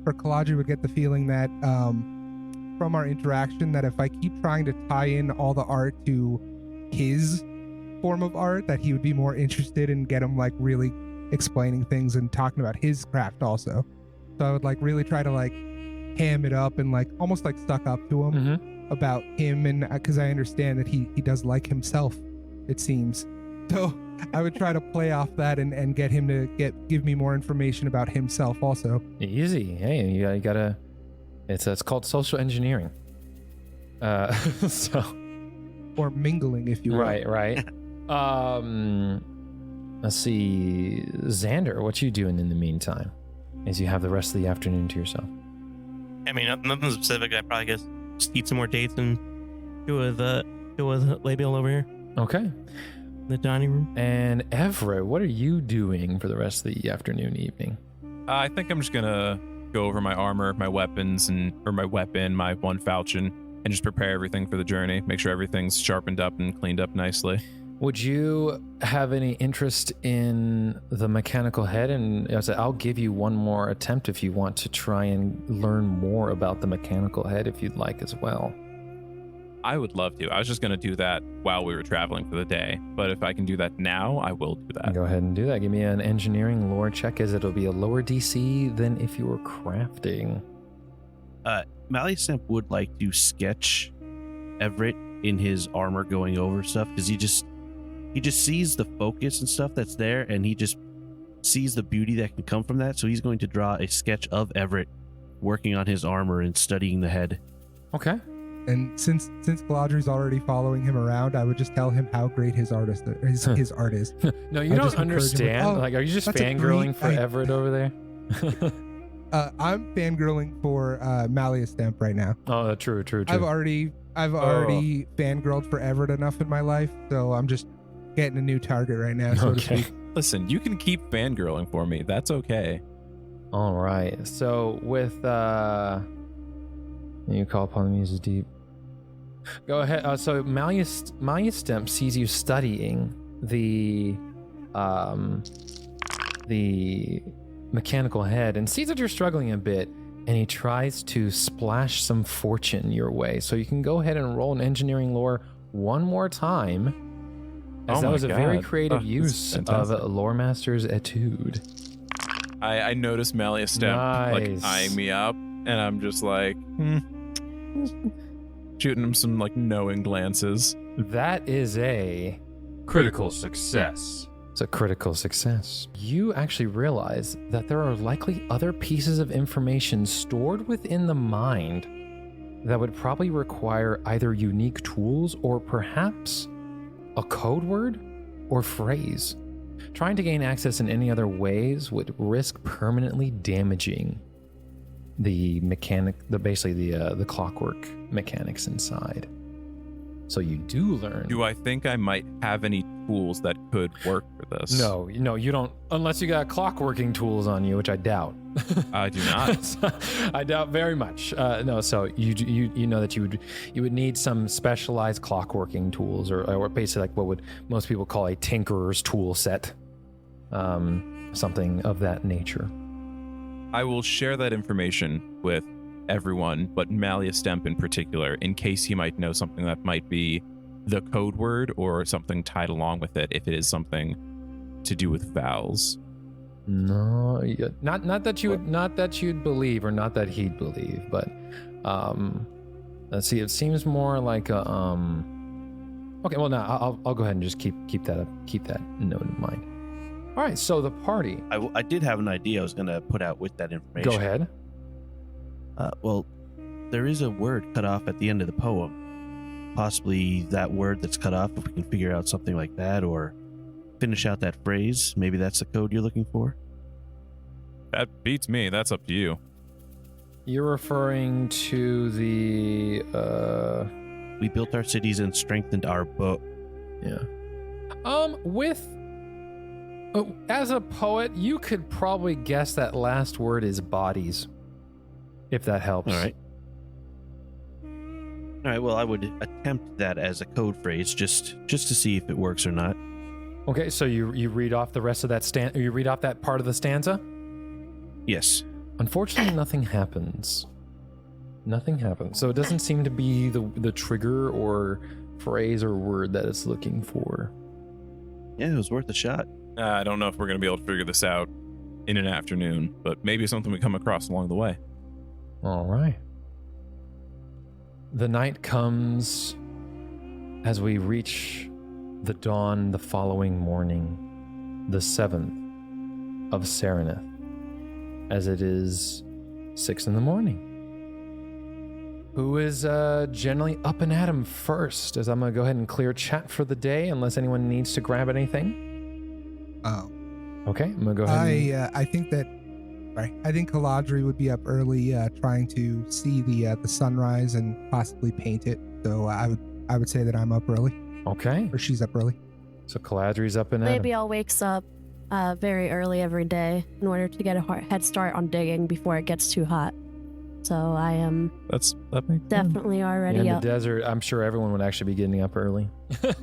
for Caladri would get the feeling that from our interaction that if I keep trying to tie in all the art to his form of art, that he would be more interested and get him like really explaining things and talking about his craft also. So I would like really try to like ham it up and like almost like stuck up to him Mm-hmm. about him, and because I understand that he does like himself, it seems. So I would try to play off that and get him to give me more information about himself also. Easy. Hey, you gotta. It's called social engineering. So. Or mingling, if you will. Right. Let's see, Xander, what you doing in the meantime, as you have the rest of the afternoon to yourself? I mean, nothing specific. I probably guess just eat some more dates and do with Labial over here Okay. in the dining room. And Everett, what are you doing for the rest of the afternoon, evening? I think I'm just gonna go over my armor, my weapons, my weapon, my one falchion, and just prepare everything for the journey. Make sure everything's sharpened up and cleaned up nicely. Would you have any interest in the mechanical head? And I'll give you one more attempt if you want to try and learn more about the mechanical head, if you'd like as well. I would love to. I was just gonna do that while we were traveling for the day, but if I can do that now, I will do that. Go ahead and do that. Give me an engineering lore check, as it'll be a lower DC than if you were crafting. Maliustemp would like to sketch Everett in his armor going over stuff because he just sees the focus and stuff that's there, and he just sees the beauty that can come from that. So he's going to draw a sketch of Everett working on his armor and studying the head. Okay. And since Galadriel's already following him around, I would just tell him how great his art is. No, you I don't just encourage him understand. with, Like, are you just that's a fangirling great for idea. Everett over there? I'm fangirling for Maliustemp right now. Oh, true. I've already fangirled for Everett enough in my life, so I'm just getting a new target right now, so to Okay. speak. Listen, you can keep fangirling for me. That's okay. All right. So with you call upon the muses deep. Go ahead. So Maliustemp sees you studying the mechanical head and sees that you're struggling a bit, and he tries to splash some fortune your way. So you can go ahead and roll an engineering lore one more time, as Oh that my was a very God. creative Oh, this use is of fantastic. Lore Master's Etude. I noticed Maliustemp like Nice. eyeing me up, and I'm just like shooting him some like knowing glances. That is a Critical success. It's a critical success. You actually realize that there are likely other pieces of information stored within the mind that would probably require either unique tools or perhaps a code word or phrase. Trying to gain access in any other ways would risk permanently damaging the the clockwork mechanics inside. So you do learn. Do I think I might have any tools that could work for this? No, you don't, unless you got clockworking tools on you, which I doubt. I do not. I doubt very much. No, so you know that you would need some specialized clockworking tools, or basically like what would most people call a tinkerer's tool set, something of that nature. I will share that information with everyone, but Maliustemp in particular, in case he might know something that might be the code word or something tied along with it, if it is something to do with Valls. No, not that you'd believe, or not that he'd believe, but let's see. It seems more like a Okay, well, now I'll go ahead and just keep that note in mind. All right, so the party. I did have an idea I was going to put out with that information. Go ahead. Well, there is a word cut off at the end of the poem. Possibly that word that's cut off, if we can figure out something like that, or finish out that phrase. Maybe that's the code you're looking for. That beats me. That's up to you. You're referring to the We built our cities and strengthened our boat. yeah. As a poet, you could probably guess that last word is bodies. if that helps. All right. All right. Well, I would attempt that as a code phrase just to see if it works or not. Okay, so you read off the rest of that you read off that part of the stanza? Yes. Unfortunately, nothing happens. Nothing happens. So it doesn't seem to be the trigger or phrase or word that it's looking for. Yeah, it was worth a shot. I don't know if we're going to be able to figure this out in an afternoon, but maybe something we come across along the way. All right. The night comes as we reach the dawn the following morning, the 7th of Serenith, as it is 6 in the morning. Who is generally up and at 'em first? As I'm going to go ahead and clear chat for the day, unless anyone needs to grab anything. Oh, Okay, I'm going to go ahead. I think Caladri would be up early, trying to see the sunrise and possibly paint it. So I would say that I'm up early, Okay, or she's up early. so Caladri's up and at 'em. Maybe I'll wakes up very early every day in order to get a head start on digging before it gets too hot. So I am That makes sense. definitely already In the up. desert, I'm sure everyone would actually be getting up early. I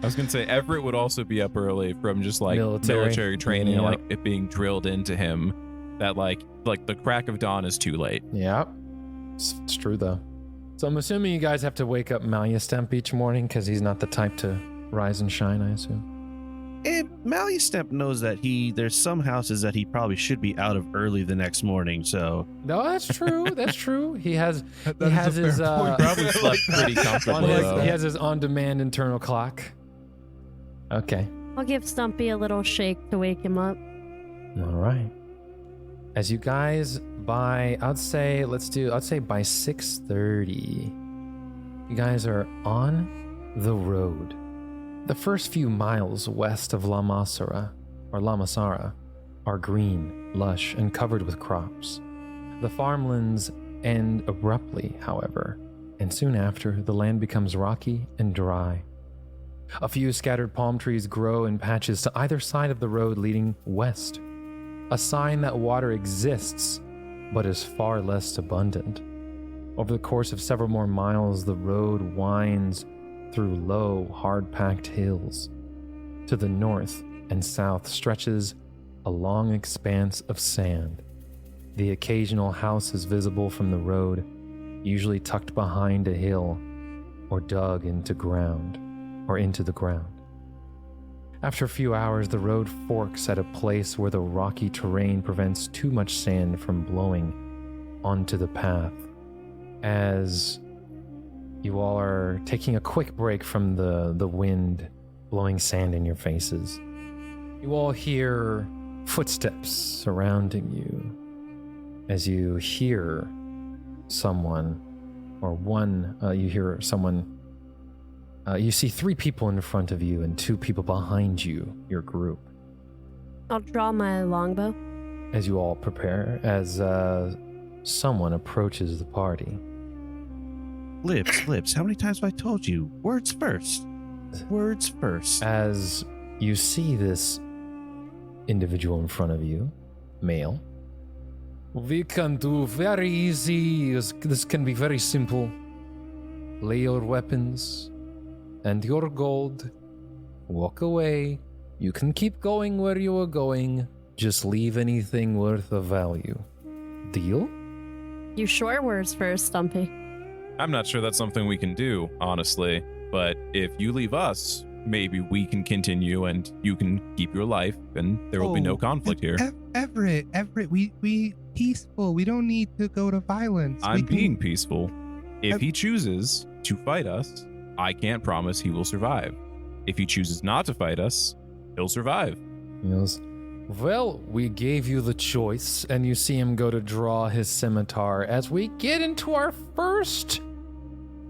was going to say, Everett would also be up early from just like Military. military training, Yep. like it being drilled into him that like the crack of dawn is too late. Yeah, it's true though. So I'm assuming you guys have to wake up Malyastemp each morning because he's not the type to rise and shine, I assume. Malyastemp knows that there's some houses that he probably should be out of early the next morning. So No, that's true. That's true. He has That he is has a fair his point. Probably slept pretty comfortably though. he has his on-demand internal clock. Okay. I'll give Stumpy a little shake to wake him up. All right. As you guys I'd say by 6:30, you guys are on the road. The first few miles west of Lamasaran are green, lush, and covered with crops. The farmlands end abruptly, however, and soon after, the land becomes rocky and dry. A few scattered palm trees grow in patches to either side of the road leading west, a sign that water exists, but is far less abundant. Over the course of several more miles, the road winds through low, hard-packed hills. To the north and south stretches a long expanse of sand. The occasional house is visible from the road, usually tucked behind a hill or dug into the ground. After a few hours, the road forks at a place where the rocky terrain prevents too much sand from blowing onto the path. As you all are taking a quick break from the wind blowing sand in your faces, you all hear footsteps surrounding you. As you hear someone, you see 3 people in front of you and 2 people behind you, your group. I'll draw my longbow. As you all prepare, as someone approaches the party. Lips, how many times have I told you? Words first. Words first. As you see this individual in front of you, male. We can do very easy. This can be very simple. Lay your weapons and your gold. Walk away. You can keep going where you are going. Just leave anything worth of value. Deal? You sure words first, Stumpy. I'm not sure that's something we can do, honestly. But if you leave us, maybe we can continue and you can keep your life and there will be no conflict here. Everett, we peaceful. We don't need to go to violence. I'm being peaceful. If he chooses to fight us, I can't promise he will survive. If he chooses not to fight us, he'll survive. Yes. Well, we gave you the choice, and you see him go to draw his scimitar as we get into our first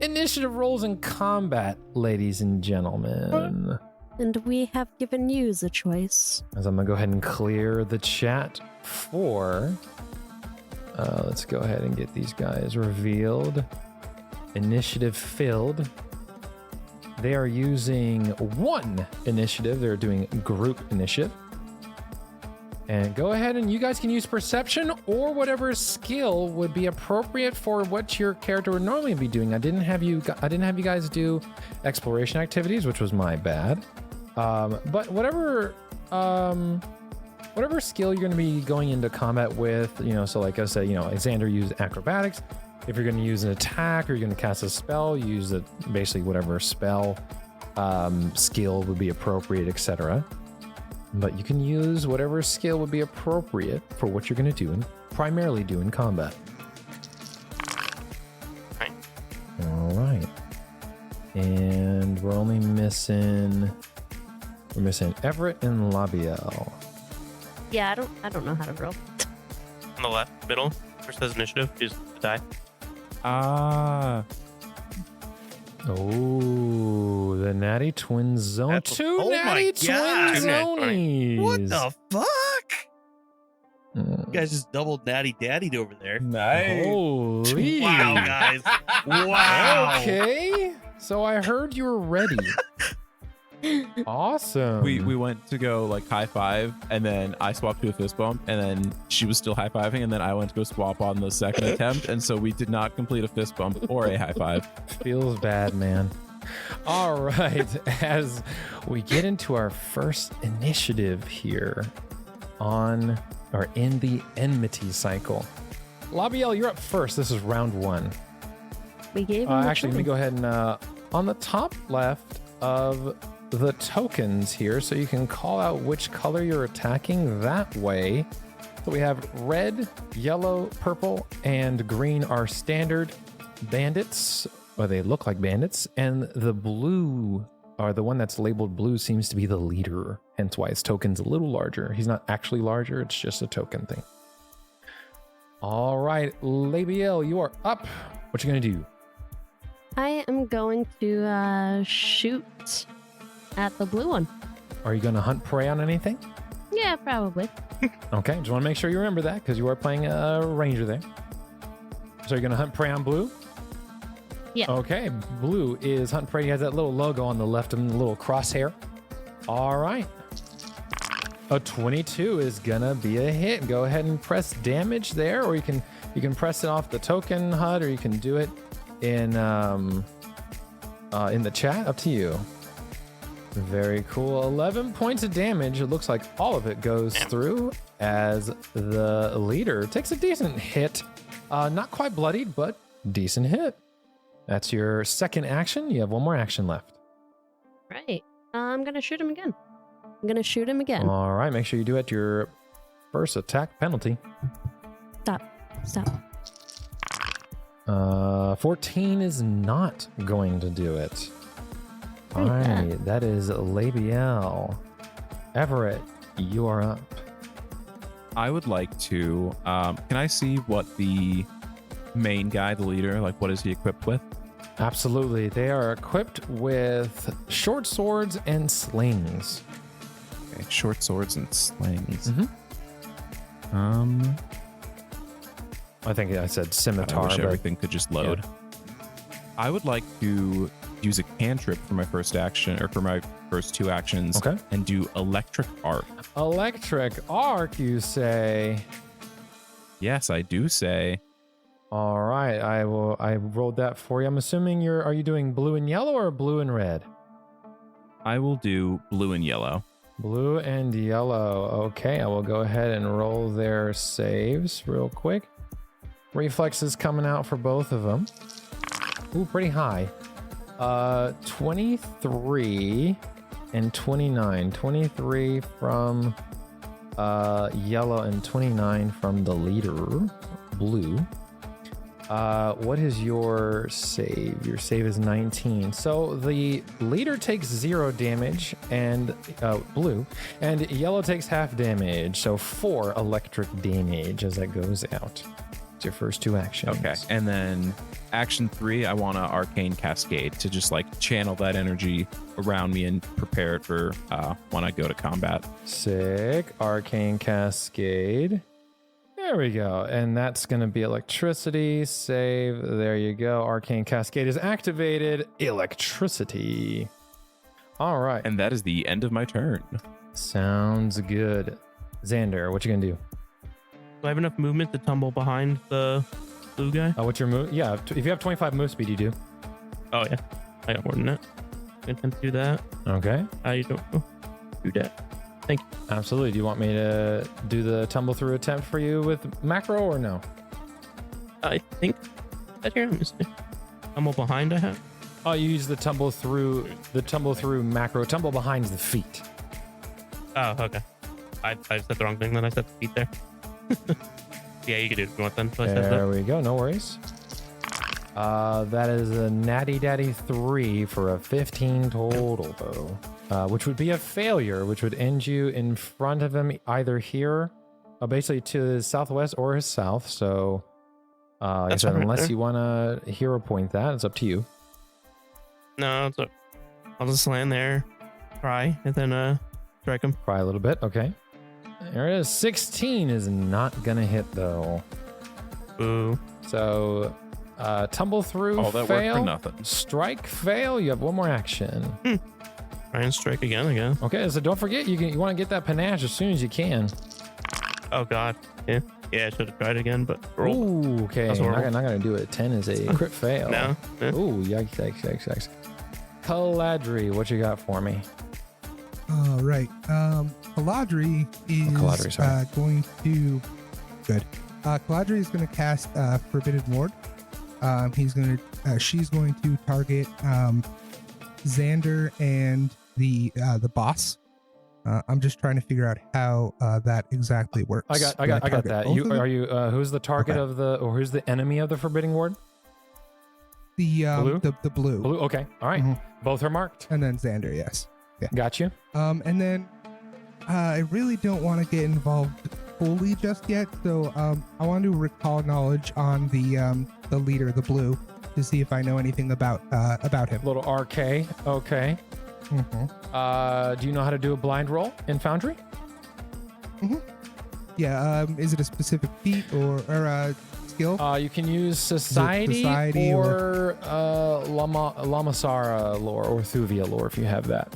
initiative rolls in combat, ladies and gentlemen. And we have given you the choice. As I'm going to go ahead and clear the chat for... let's go ahead and get these guys revealed. Initiative filled. They are using 1 initiative. They're doing group initiative. And go ahead and you guys can use perception or whatever skill would be appropriate for what your character would normally be doing. I didn't have you guys do exploration activities, which was my bad. But whatever skill you're going to be going into combat with, so like I said, Xander used acrobatics. If you're going to use an attack or you're going to cast a spell, use basically whatever spell skill would be appropriate, etc. But you can use whatever skill would be appropriate for what you're going to do and primarily do in combat. Right. All right. And we're only missing Everett and Labiel. Yeah, I don't know how to roll. On the left, middle, where it says initiative, is the die. Oh, the natty twin zone. Oh Natty my twin God. zonies. What the fuck? You guys just double natty daddied over there. Nice. Holy. Wow, guys. Wow. Okay. So I heard you were ready. Awesome. We went to go like high five, and then I swapped to a fist bump, and then she was still high fiving, and then I went to go swap on the second attempt, and so we did not complete a fist bump or a high five. Feels bad, man. All right. As we get into our first initiative here in the Enmity cycle. Labiel, you're up first. This is round 1. We gave him Actually, let me go ahead and on the top left of the tokens here, so you can call out which color you're attacking that way. So we have red, yellow, purple, and green are standard bandits, or they look like bandits, and the blue, or the one that's labeled blue, seems to be the leader, hence why his token's a little larger. He's not actually larger, it's just a token thing. All right, Labiel, you are up. What you gonna do? I am going to shoot at the blue one. Are you gonna hunt prey on anything? Yeah, probably. Okay, just want to make sure you remember that because you are playing a ranger there. So you're gonna hunt prey on blue? Yeah. Okay, blue is hunt prey. He has that little logo on the left and the little crosshair. All right. A 22 is gonna be a hit. Go ahead and press damage there, or you can press it off the token HUD, or you can do it in the chat. Up to you. Very cool. 11 points of damage. It looks like all of it goes through as the leader takes a decent hit. Not quite bloodied, but decent hit. That's your second action. You have one more action left. Right. I'm going to shoot him again. All right. Make sure you do it your first attack penalty. Stop. 14 is not going to do it. All Right right, there. that is Labiel. Everett, you are up. I would like to. Can I see what the main guy, the leader, like what is he equipped with? Absolutely. They are equipped with short swords and slings. Okay, short swords and slings. I think I said I scimitar. wish but everything could just load. I would like to use a cantrip for my first action, or for my first 2 actions, Okay. and do electric arc. Electric arc, you say? Yes, I do say. All right, I rolled that for you. I'm assuming are you doing blue and yellow or blue and red? I will do blue and yellow. Blue and yellow. Okay, I will go ahead and roll their saves real quick. Reflexes coming out for both of them. Ooh, pretty high. 23 and 29. 23 from yellow and 29 from the leader, blue. What is your save? Your save is 19. So the leader takes 0 damage, and blue, and yellow takes half damage. So 4 electric damage as that goes out. It's your first 2 actions. Okay, and then action 3, I want to arcane cascade to just like channel that energy around me and prepare it for when I go to combat. Sick. Arcane cascade. There we go. And that's going to be electricity. Save. There you go. Arcane cascade is activated. Electricity. All right. And that is the end of my turn. Sounds good. Xander, what you gonna do? Do I have enough movement to tumble behind the blue guy? What's your move? Yeah, if you have 25 move speed, you do. Oh yeah, I got more than that. I intend to do that. Okay. I don't do that. Thank you. Absolutely. Do you want me to do the tumble through attempt for you with macro or no? I think that here. Let me see. Tumble behind. I have. Oh, you use the tumble through macro. Tumble behind the feet. Oh, okay. I said the wrong thing. Then I said the feet there. Yeah, you can do it if you want then. So I said There that. we go. No worries. That is a natty daddy 3 for a 15 total though, which would be a failure, which would end you in front of him either here, basically to his southwest or his south. So, like I That's said, fine right unless there. you want to hero point that, it's up to you. No, it's I'll just land there, try, and then strike him. Try a little bit. Okay. There it is. 16 is not gonna hit though. Ooh. So, tumble through, All that work fail, for nothing. strike, fail. You have one more action. Try and strike again, I guess. Okay, so don't forget you want to get that panache as soon as you can. Oh god. Yeah. Yeah, I should have tried again, but roll. Ooh, okay. That's Not horrible. gonna do it. 10 is a crit fail. No. Eh. Ooh, yikes. Caladri, what you got for me? All right. Caladri is Caladri, sorry. going to. Good. Caladri is going to cast Forbidden Ward. She's going to target Xander and the boss. I'm just trying to figure out how that exactly works. I Do got target that. both of them? Who's the target Okay. of or who's the enemy of the Forbidding Ward? The Blue? the blue. Blue. Okay. All right. Mhm. Both are marked. And then Xander, yes. Got you. And then I really don't want to get involved fully just yet, so I want to recall knowledge on the leader, the blue, to see if I know anything about him. Little RK. Okay. Mm-hmm. Do you know how to do a blind roll in Foundry? Yeah. Is it a specific feat or a skill? You can use Society, Society or Lamasaran lore or Thuvia lore if you have that.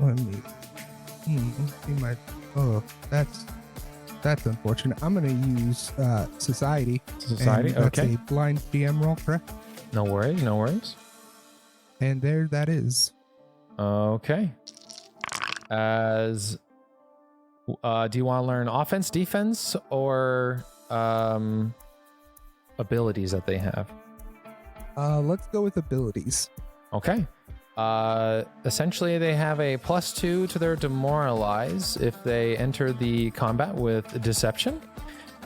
Let me see my. Oh, that's unfortunate. I'm gonna use society. Society. And that's Okay. a blind GM roll, correct? No worries. And there that is. Okay. As do you want to learn offense, defense, or abilities that they have? Let's go with abilities. Okay. Essentially, they have a +2 to their demoralize if they enter the combat with deception.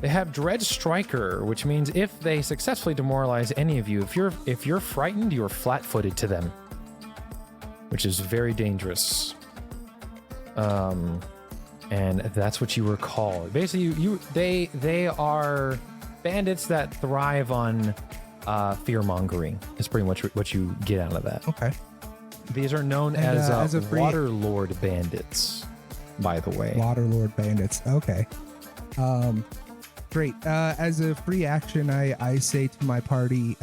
They have Dread Striker, which means if they successfully demoralize any of you, if you're frightened, you're flat-footed to them, which is very dangerous. And that's what you recall. Basically, they are bandits that thrive on fear mongering. Is pretty much what you get out of that. Okay. These are known And, as as a free- Water Lord bandits, by the way. Waterlord bandits. Okay. Great. As a free action, I say to my party,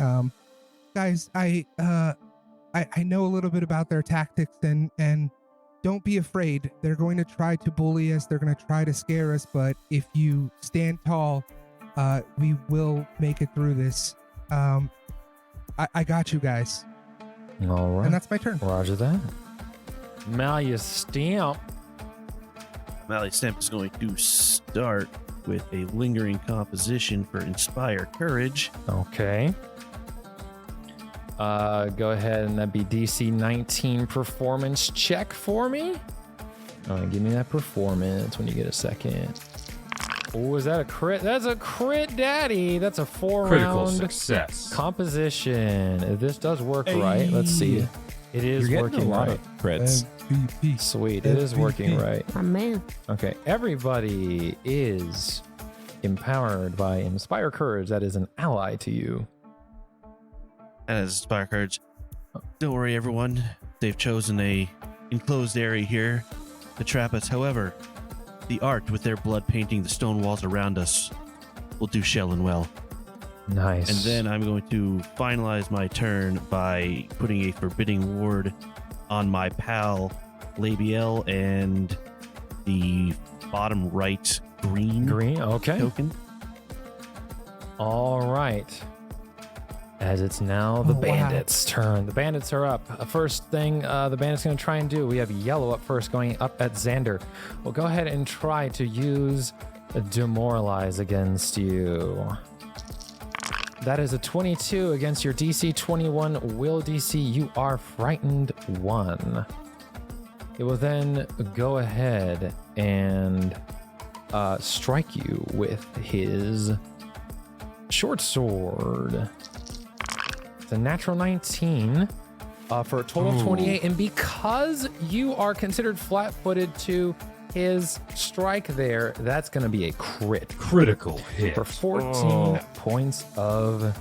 guys, I know a little bit about their tactics and don't be afraid. They're going to try to bully us. They're going to try to scare us. But if you stand tall, we will make it through this. I got you guys. All right. And that's my turn. Roger that. Malleus Stamp. Mally Stamp is going to start with a lingering composition for Inspire Courage. Okay. Go ahead and that'd be DC 19 performance check for me. All right, give me that performance when you get a second. Oh, is that a crit? That's a crit, daddy. That's a 4 Critical round success. composition. If this does work right, let's see. It is You're getting working a lot right. of crits. MVP. Sweet. It is working MVP. right. Oh man. Okay. Everybody is empowered by Inspire Courage. That is an ally to you. And as Inspire Courage, don't worry, everyone. They've chosen a enclosed area here to trap us. However, the art with their blood painting the stone walls around us will do Shellen well. Nice. And then I'm going to finalize my turn by putting a forbidding ward on my pal Labiel and the bottom right green Green. Okay. token. All right. As it's now the Oh, wow. bandits' turn. The bandits are up. First thing the bandits going to try and do, we have yellow up first going up at Xander. We'll go ahead and try to use Demoralize against you. That is a 22 against your DC 21 will DC. You are frightened 1. It will then go ahead and strike you with his short sword. It's a natural 19 for a total of 28. And because you are considered flat-footed to his strike there, that's going to be a crit Critical hit. for 14 points of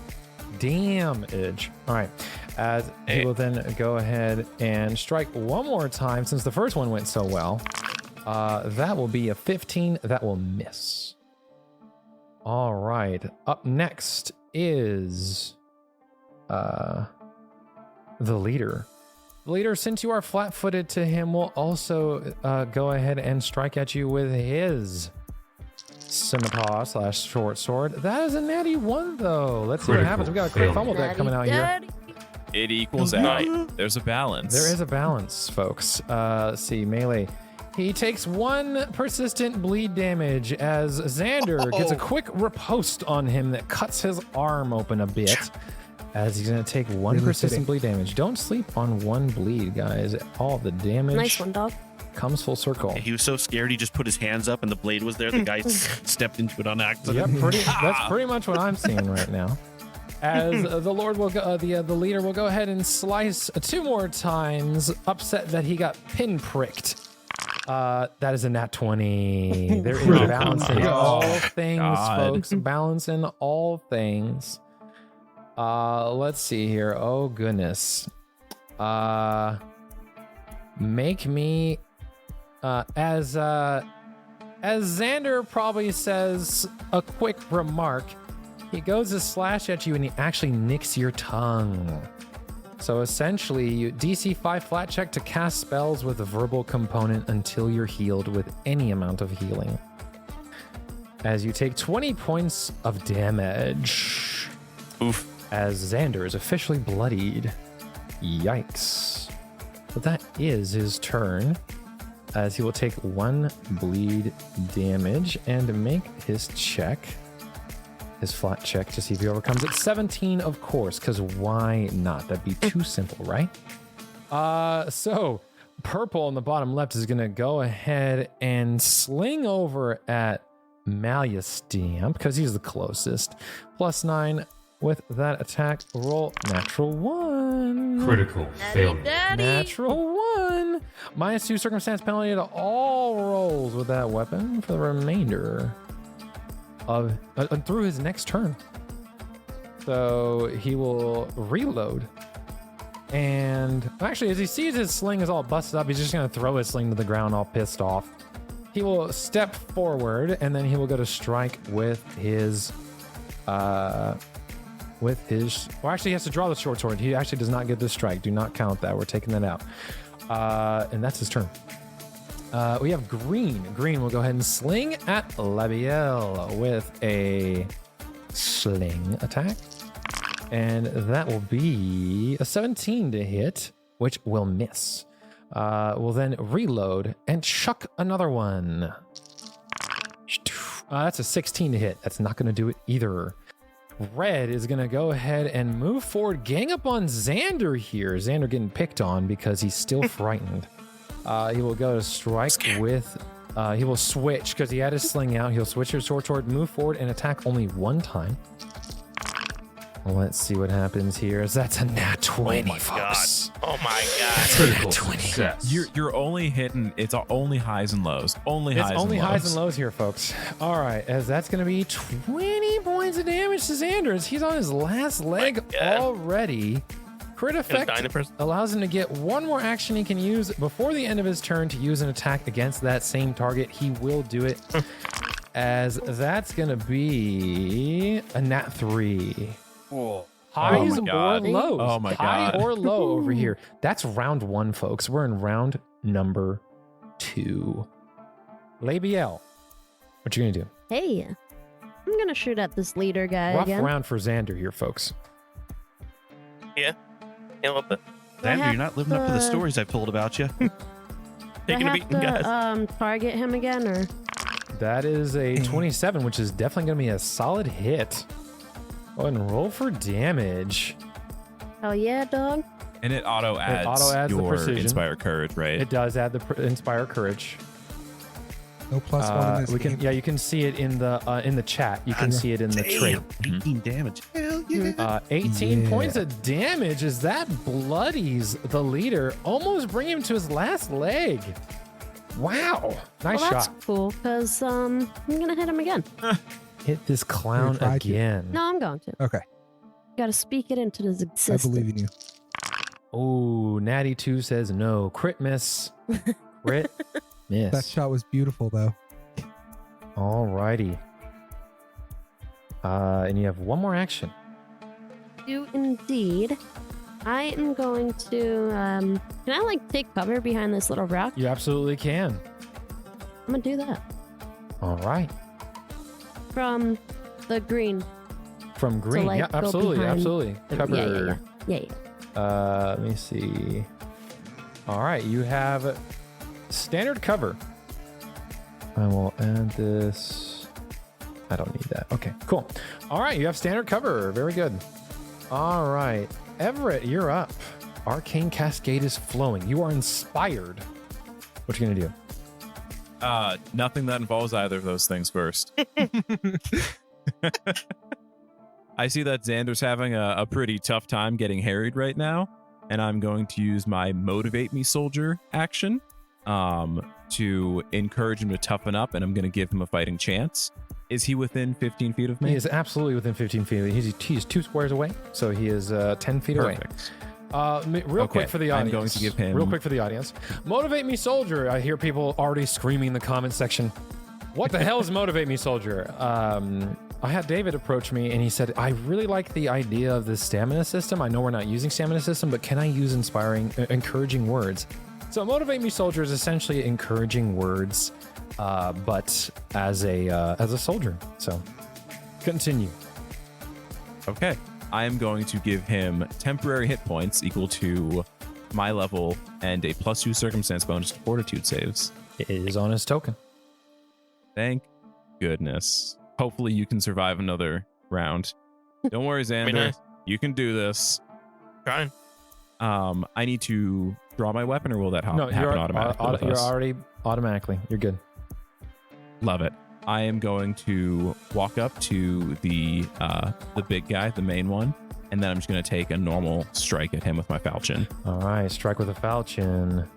damage. All right. As he will then go ahead and strike one more time since the first one went so well. That will be a 15. That will miss. All right. Up next is the leader. The leader, since you are flat-footed to him, will also go ahead and strike at you with his scimitar / short sword. That is a natty 1, though. Let's see what Critical happens. We got a crit failure. fumble deck coming out here. It equals out. There's a balance. There is a balance, folks. Let's see, melee. He takes 1 persistent bleed damage as Xander gets a quick riposte on him that cuts his arm open a bit. As he's going to take 1 Really persistent fitting. bleed damage. Don't sleep on 1 bleed, guys. All the damage Nice one, dog. comes full circle. He was so scared he just put his hands up and the blade was there. The guy stepped into it on accident. Yep, that's pretty much what I'm seeing right now. As the Lord will go, the leader will go ahead and slice 2 more times, upset that he got pinpricked. That is a nat 20. There is Critical balance in hit. all things, God. folks. Balance in all things. Let's see here. Oh goodness. Make me as Xander probably says a quick remark. He goes to slash at you and he actually nicks your tongue. So essentially, you DC 5 flat check to cast spells with a verbal component until you're healed with any amount of healing. As you take 20 points of damage. Oof. As Xander is officially bloodied. Yikes. But that is his turn. As he will take 1 bleed damage and make his check. His flat check to see if he overcomes it. 17, of course, because why not? That'd be too simple, right? So purple on the bottom left is going to go ahead and sling over at Malleustamp because he's the closest. +9 with that attack roll. Natural 1. Critical failure. Natural 1. -2 circumstance penalty to all rolls with that weapon for the remainder of through his next turn. So he will reload. And actually, as he sees his sling is all busted up, he's just going to throw his sling to the ground all pissed off. He will step forward and then he will go to strike with his well, actually he has to draw the short sword. He actually does not get the strike. Do not count that. We're taking that out. And that's his turn. We have green. Green will go ahead and sling at Labiel with a sling attack. And that will be a 17 to hit, which will miss. We'll then reload and chuck another one. That's a 16 to hit. That's not going to do it either. Red is going to go ahead and move forward, gang up on Xander here. Xander getting picked on because he's still frightened. He will go to strike with, he will switch because he had his sling out. He'll switch his short sword, move forward, and attack only 1 time. Let's see what happens here. That's a nat 20, folks. Oh my god. Critical 20. success. You're only hitting. It's only highs and lows. It's only highs and lows here, folks. All right, as that's going to be 20 points of damage to Xander as he's on his last leg already. Crit effect allows him to get 1 more action he can use before the end of his turn to use an attack against that same target. He will do it as that's going to be a nat 3. Highs Oh my God. or lows. Oh my High God. or low over here. That's round 1, folks. We're in round number 2. Labiel, what you gonna do? Hey, I'm gonna shoot at this leader guy Rough again. round for Xander here, folks. Yeah, a little bit. Do I Xander, have you're not living up to the to- stories I've told about you. Do I Taking a have beating, guys. to target him again, or That is a 27, which is definitely gonna be a solid hit. Go ahead and roll for damage. hell yeah, dog? And it auto adds, auto-adds the your precision. Inspire Courage, right? It does add the Inspire Courage. No +1 in this we can, game. yeah, you can see it in the chat. You can see it in the trait. Damn, 18 damage. Hell yeah. 18 Yeah. points of damage as that bloodies the leader, almost bring him to his last leg. Wow, nice Well, that's shot. cool, because I'm gonna hit him again. Hit this clown Try to. again. No, I'm going to. Okay, Gotta speak it into his I existence. believe in you. Oh, Natty 2 says no. Crit miss. Crit miss. That shot was beautiful, though. Alrighty. And you have one more action. Do indeed. I am going to, can I like take cover behind this little rock? You absolutely can. I'm gonna do that. All right. From the green. From green. like, yeah, go absolutely. behind Absolutely. Cover. Yeah. Let me see. All right. You have standard cover. I will add this. I don't need that. Okay, cool. All right. You have standard cover. Very good. All right. Everett, you're up. Arcane Cascade is flowing. You are inspired. What you going to do? Nothing that involves either of those things first. I see that Xander's having a pretty tough time getting harried right now, and I'm going to use my Motivate Me Soldier action to encourage him to toughen up, and I'm going to give him a fighting chance. Is he within 15 feet of me? He is absolutely within 15 feet. He's 2 squares away, so he is 10 feet away. Perfect. Real Okay, quick for the I'm audience. going to give him- Real quick for the audience. Motivate Me Soldier. I hear people already screaming in the comment section. What the hell is Motivate Me Soldier? I had David approach me and he said, I really like the idea of this stamina system. I know we're not using stamina system, but can I use encouraging words? So Motivate Me Soldier is essentially encouraging words, but as a soldier. So continue. Okay. I am going to give him temporary hit points equal to my level and a +2 circumstance bonus to fortitude saves. It is on his token. Thank goodness. Hopefully you can survive another round. Don't worry, Xander. nice. You can do this. Trying. I need to draw my weapon, or will that happen automatically? with You're us? already automatically. You're good. Love it. I am going to walk up to the big guy, the main one, and then I'm just going to take a normal strike at him with my falchion. All right, strike with a falchion.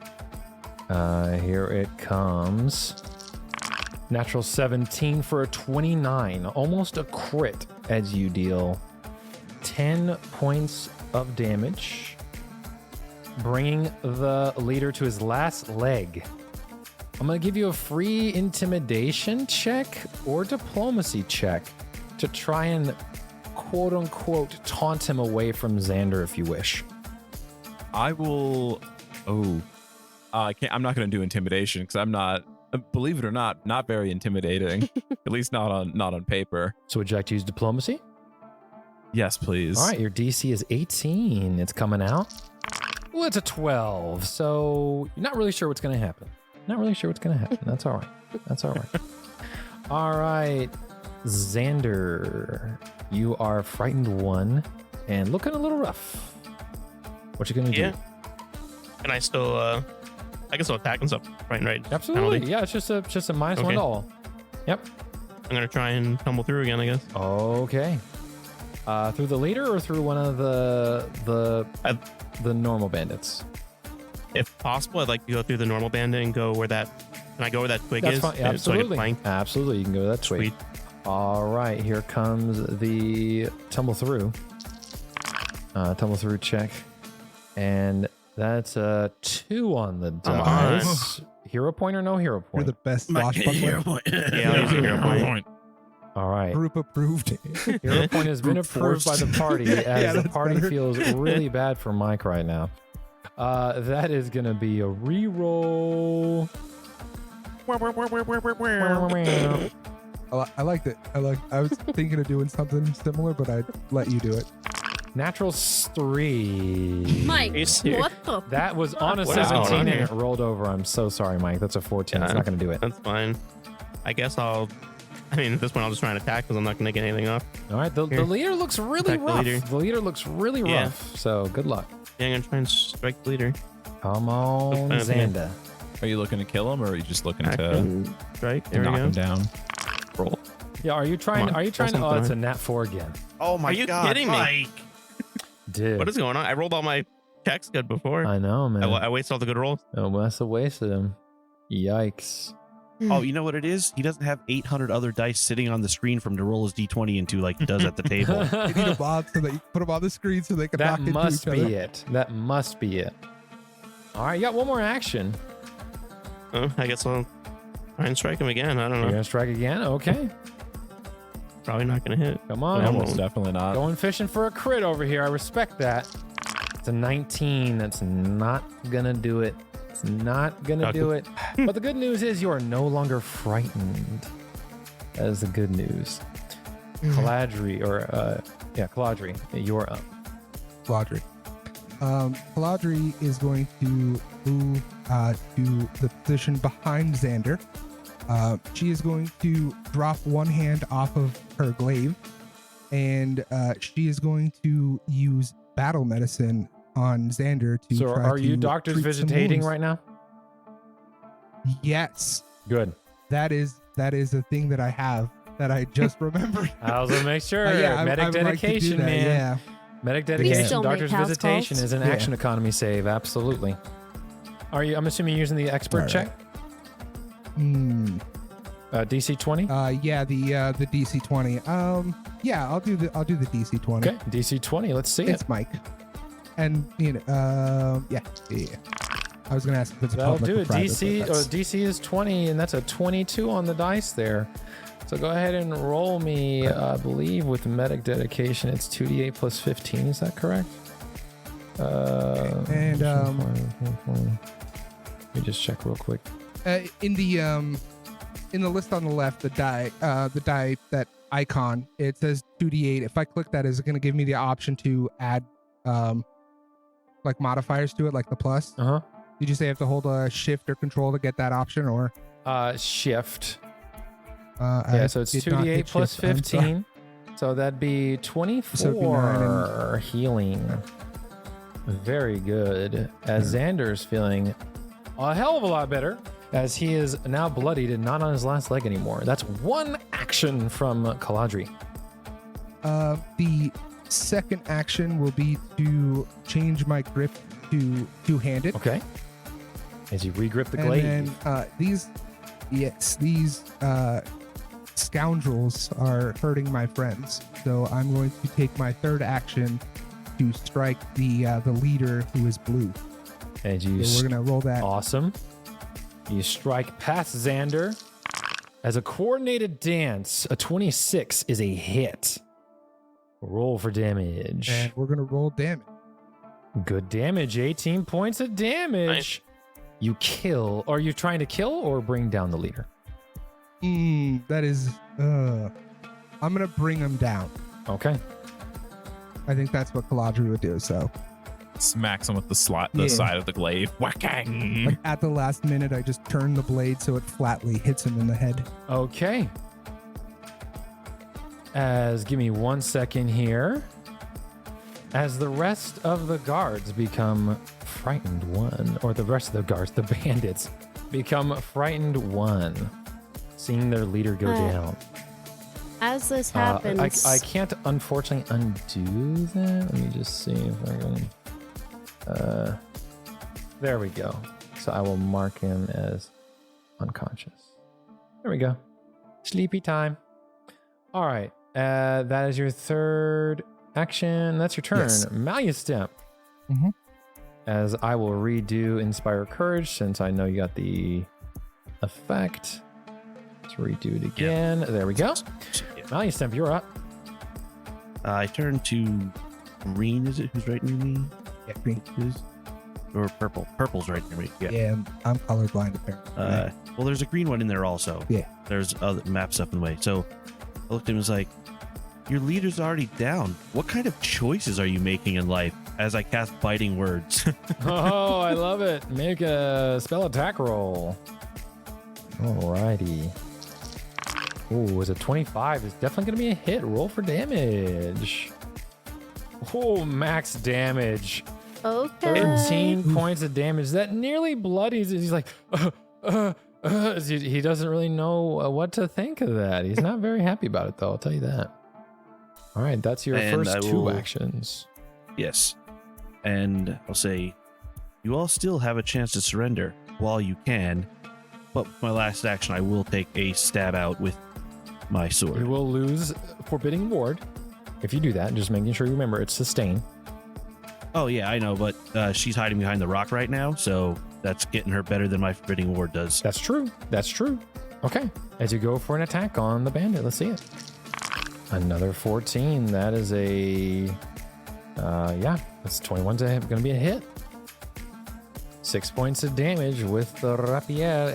Here it comes. Natural 17 for a 29. Almost a crit as you deal 10 points of damage, bringing the leader to his last leg. I'm going to give you a free intimidation check or diplomacy check to try and quote unquote taunt him away from Xander if you wish. I will. I can't. I'm not going to do intimidation because I'm not. Believe it or not very intimidating. At least not on paper. So would you like to use diplomacy? Yes, please. All right, your DC is 18. It's coming out. Well, it's a 12. So you're not really sure what's going to happen. Not really sure what's going to happen. That's all right. That's all right. All right, Xander, you are frightened 1 and looking a little rough. What you going to Yeah. do? Can I still, I can still attack and stuff. Right. Absolutely. Penalty. Yeah, it's just a -1 Okay. to all. Yep. I'm going to try and tumble through again, I guess. Okay. Through the leader or through one of the normal bandits? If possible, I'd like to go through the normal bandit and go where that, can I go where that twig That's is? fine. So I can Absolutely. flank. Absolutely. You can go to that twig. Sweet. All right. Here comes the tumble through. Tumble through check. And that's a 2 on the Come dice. Hero point or no hero You're point? the best swashbuckler. Yeah, I'll use a hero point. All right. Group approved. Hero point has been Group approved by first. the party as Yeah, the that's party better. feels really bad for Mike right now. That is going to be a reroll. I liked it. I was thinking of doing something similar, but I'd let you do it. Natural 3. Mike, It's here. what the? That was on a What is going 17 on and here? it rolled over. I'm so sorry, Mike. That's a 14. It's not going to do it. That's fine. I guess I mean, at this point, I'll just try and attack because I'm not going to get anything off. All right. The Here. leader looks really Attack the rough. leader. The leader looks really Yeah. rough. So good luck. Yeah, I'm going to try and strike the leader. Come on, That's fine, Xanda. Are you looking to kill him, or are you just looking to Action, strike. There we knock go. him down? Roll. Yeah, are you trying? Come on, Are you trying to? roll Oh, it's a something. nat 4 again. Oh my Are you god, kidding me? Mike. Dude, What is going on? I rolled all my checks good before. I know, man. I wasted all the good rolls. Oh, must have wasted him. Yikes. Oh, you know what it is? He doesn't have 800 other dice sitting on the screen for him to roll his d20 into like he does at the table. They need a mod so that you put them on the screen so they can That knock into must each be other. it. That must be it. All right, you got one more action. Oh, I guess I'll try and strike him again. I don't You're know. gonna strike again? Okay. Probably not going to hit. Come on. Yeah, Almost definitely not. Going fishing for a crit over here. I respect that. It's a 19. That's not gonna do it. It's not gonna do it. But the good news is you are no longer frightened. That is the good news. Caladri, Caladri, you're up. Caladri. Caladri is going to move to the position behind Xander. She is going to drop one hand off of her glaive, and she is going to use battle medicine on Xander to So try are you to doctors treat some visitating wounds. right now? Yes, Good. that is a thing that I have that I just remembered. I was gonna make sure. Yeah, Medic I would like to do dedication, that, man. Yeah. Medic still dedication, make doctor's house visitation calls. is an Yeah. action economy save. Absolutely. Are you? I'm assuming you're using the expert All right. check. DC 20. Yeah, the DC 20. Yeah, I'll do the DC 20. Okay, DC 20. Let's see it. It's Mike. And you know, yeah. I was gonna ask if it's a That'll public do or it. private, DC but or that's- DC is 20, and that's a 22 on the dice there. So go ahead and roll me. I believe with medic dedication, it's 2d8 plus 15. Is that correct? And, let me just check real quick. in the list on the left, the die, that icon, it says 2d8. If I click that, is it going to give me the option to add like modifiers to it, like the plus? Uh huh. Did you say I have to hold a shift or control to get that option, or? Shift. I Yeah, so it's did not 2d8 hit plus shift. I'm sorry. 15. So that'd be 24 So it'd be 9 healing. Very good. As Xander's feeling a hell of a lot better, as he is now bloodied and not on his last leg anymore. That's one action from Caladri. The second action will be to change my grip to two-handed. Okay. As you regrip the And glaive. then these scoundrels are hurting my friends. So I'm going to take my third action to strike the leader who is blue. As you So we're gonna roll that. Awesome. You strike past Xander. As a coordinated dance, a 26 is a hit. Roll for damage. And we're gonna roll damage. Good damage. 18 points of damage. Nice. You kill. Are you trying to kill or bring down the leader? That is. I'm gonna bring him down. Okay. I think that's what Caladri would do. So, Smacks him with the Yeah. side of the glaive. Whacking. like at the last minute, I just turn the blade so it flatly hits him in the head. Okay. Give me 1 second here. As the rest of the guards become frightened one, or the rest of the guards, the bandits, become frightened one, seeing their leader go down. As this happens, I can't unfortunately undo that. Let me just see if I can. There we go. So I will mark him as unconscious. There we go. Sleepy time. All right. That is your third action. That's your turn. Yes. Malleustemp. Mhm. As I will redo Inspire Courage since I know you got the effect. Let's redo it again. There we go. Malleustemp, you're up. I turn to Green, is it? Who's right near me? Yeah, green. Is or purple. Purple's right near me. Yeah. Yeah, I'm colorblind apparently. Well, there's a green one in there also. Yeah. There's other map stuff in the way. So I looked at him and was like, your leader's already down. What kind of choices are you making in life? As I cast biting words. Oh, I love it. Make a spell attack roll. Alrighty. Oh, is a 25? It's definitely going to be a hit. Roll for damage. Oh, max damage. Okay. 13 points of damage. That nearly bloodies. He's like, he doesn't really know what to think of that. He's not very happy about it, though. I'll tell you that. All right, that's your And first I two will- actions. Yes. And I'll say, you all still have a chance to surrender while you can. But my last action, I will take a stab out with my You sword. will lose Forbidding Ward if you do that. Just making sure you remember it's sustain. Oh, yeah, I know, but she's hiding behind the rock right now, so that's getting her better than my forbidding ward does. That's true. That's true. Okay. As you go for an attack on the bandit, let's see it. Another 14. That is a, yeah, that's 21's going to be a hit. 6 points of damage with the rapier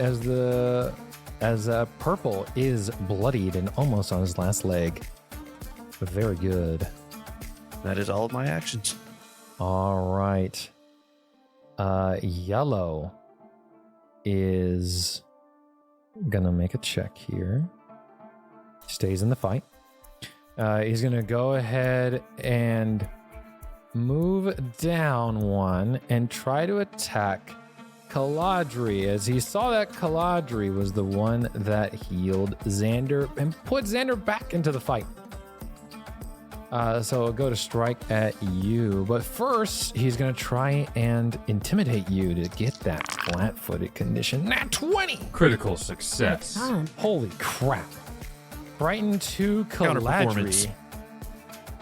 as purple is bloodied and almost on his last leg. Very good. That is all of my actions. All right. Yellow is gonna make a check here. Stays in the fight. He's gonna go ahead and move down one and try to attack Caladri, as he saw that Caladri was the one that healed Xander and put Xander back into the fight. So I'll go to strike at you. But first, he's going to try and intimidate you to get that flat-footed condition. Nat 20! Critical success. God. Holy crap. Frightened to Caladri.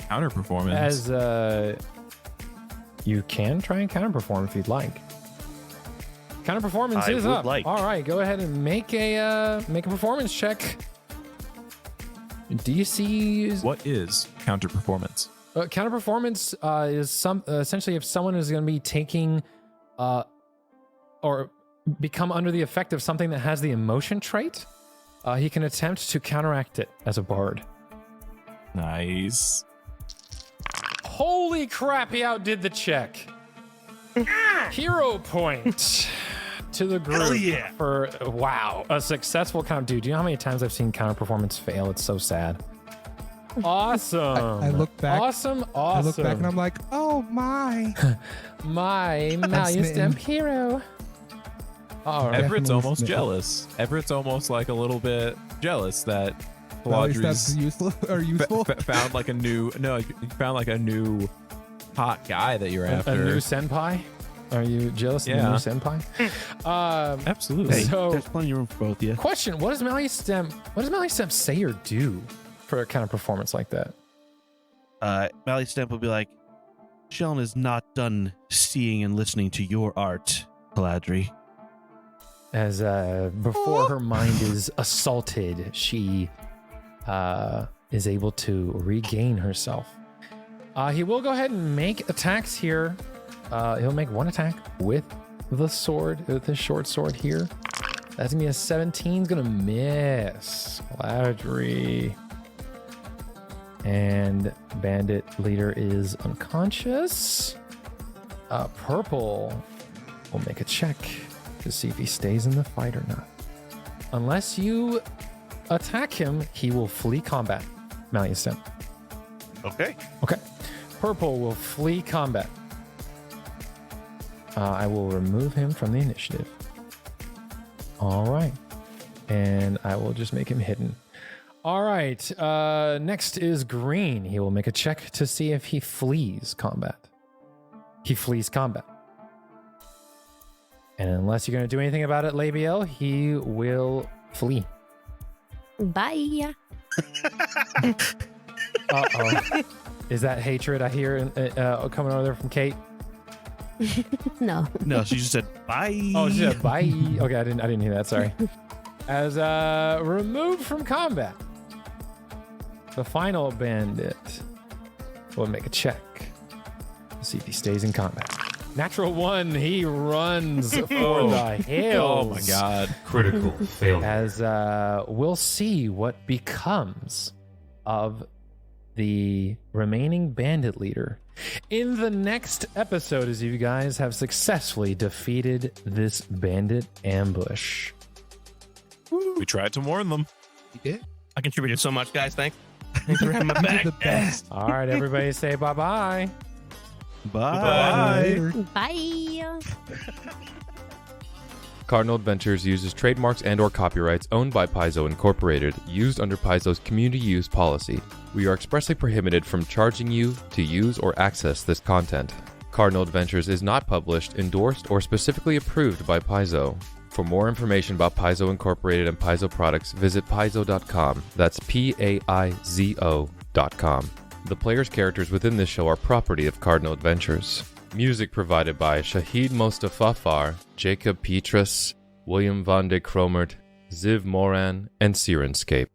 Counter performance. As you can try and counterperform if you'd like. Counterperformance I is would up. like. All right, go ahead and make a performance check. DC What is counter performance? counter performance is essentially if someone is going to be taking or become under the effect of something that has the emotion trait, he can attempt to counteract it as a bard. Nice. Holy crap, he outdid the check. Hero point to the group. Hell yeah. For wow, a successful count. Dude, do you know how many times I've seen counter performance fail? It's so sad. Awesome. I look back. Awesome. I look back and I'm like, oh my. My Malleustemp hero. All right. Everett's Definitely almost smitten. jealous. Everett's almost like a little bit jealous that That's Caladri's useless or useful. found like a new you found like a new hot guy that you're A after. new senpai? Are you jealous of the Yeah. new senpai? Absolutely. Hey, So- there's plenty of room for both of you. Question: What does Malleustemp say or do for a kind of performance like that? Mally Stamp will be like, Shellen is not done seeing and listening to your art, Caladri. As before her mind is assaulted, she is able to regain herself. He will go ahead and make attacks here. He'll make one attack with the sword, with his short sword here. That's gonna be a 17. Gonna miss. Caladri. And bandit leader is unconscious. Purple will make a check to see if he stays in the fight or not. Unless you attack him, he will flee combat. Malleustemp. Okay. Okay. Purple will flee combat. I will remove him from the initiative. All right. And I will just make him hidden. All right. Next is green. He will make a check to see if he flees combat. He flees combat. And unless you're going to do anything about it, Labiel, he will flee. Bye. Uh-oh. Is that hatred I hear coming over there from Kate? No. No, she just said bye. Oh, she said bye. Okay, I didn't hear that. Sorry. As removed from combat, the final bandit will make a check to see if he stays in combat. Natural 1, he runs for the hills. Oh my god. Critical failure. As we'll see what becomes of the remaining bandit leader in the next episode, as you guys have successfully defeated this bandit ambush. We tried to warn them. You did. I contributed so much, guys. Thanks for having my You're back. the best. All right, everybody say bye-bye. Bye. Later. Bye. Cardinal Adventures uses trademarks and/or copyrights owned by Paizo Incorporated, used under Paizo's community use policy. We are expressly prohibited from charging you to use or access this content. Cardinal Adventures is not published, endorsed, or specifically approved by Paizo. For more information about Paizo Incorporated and Paizo products, visit paizo.com. That's Paizo.com. The player's characters within this show are property of Cardinal Adventures. Music provided by Shahid Mostafafar, Jacob Petrus, William van de Kromert, Ziv Moran, and Sirenscape.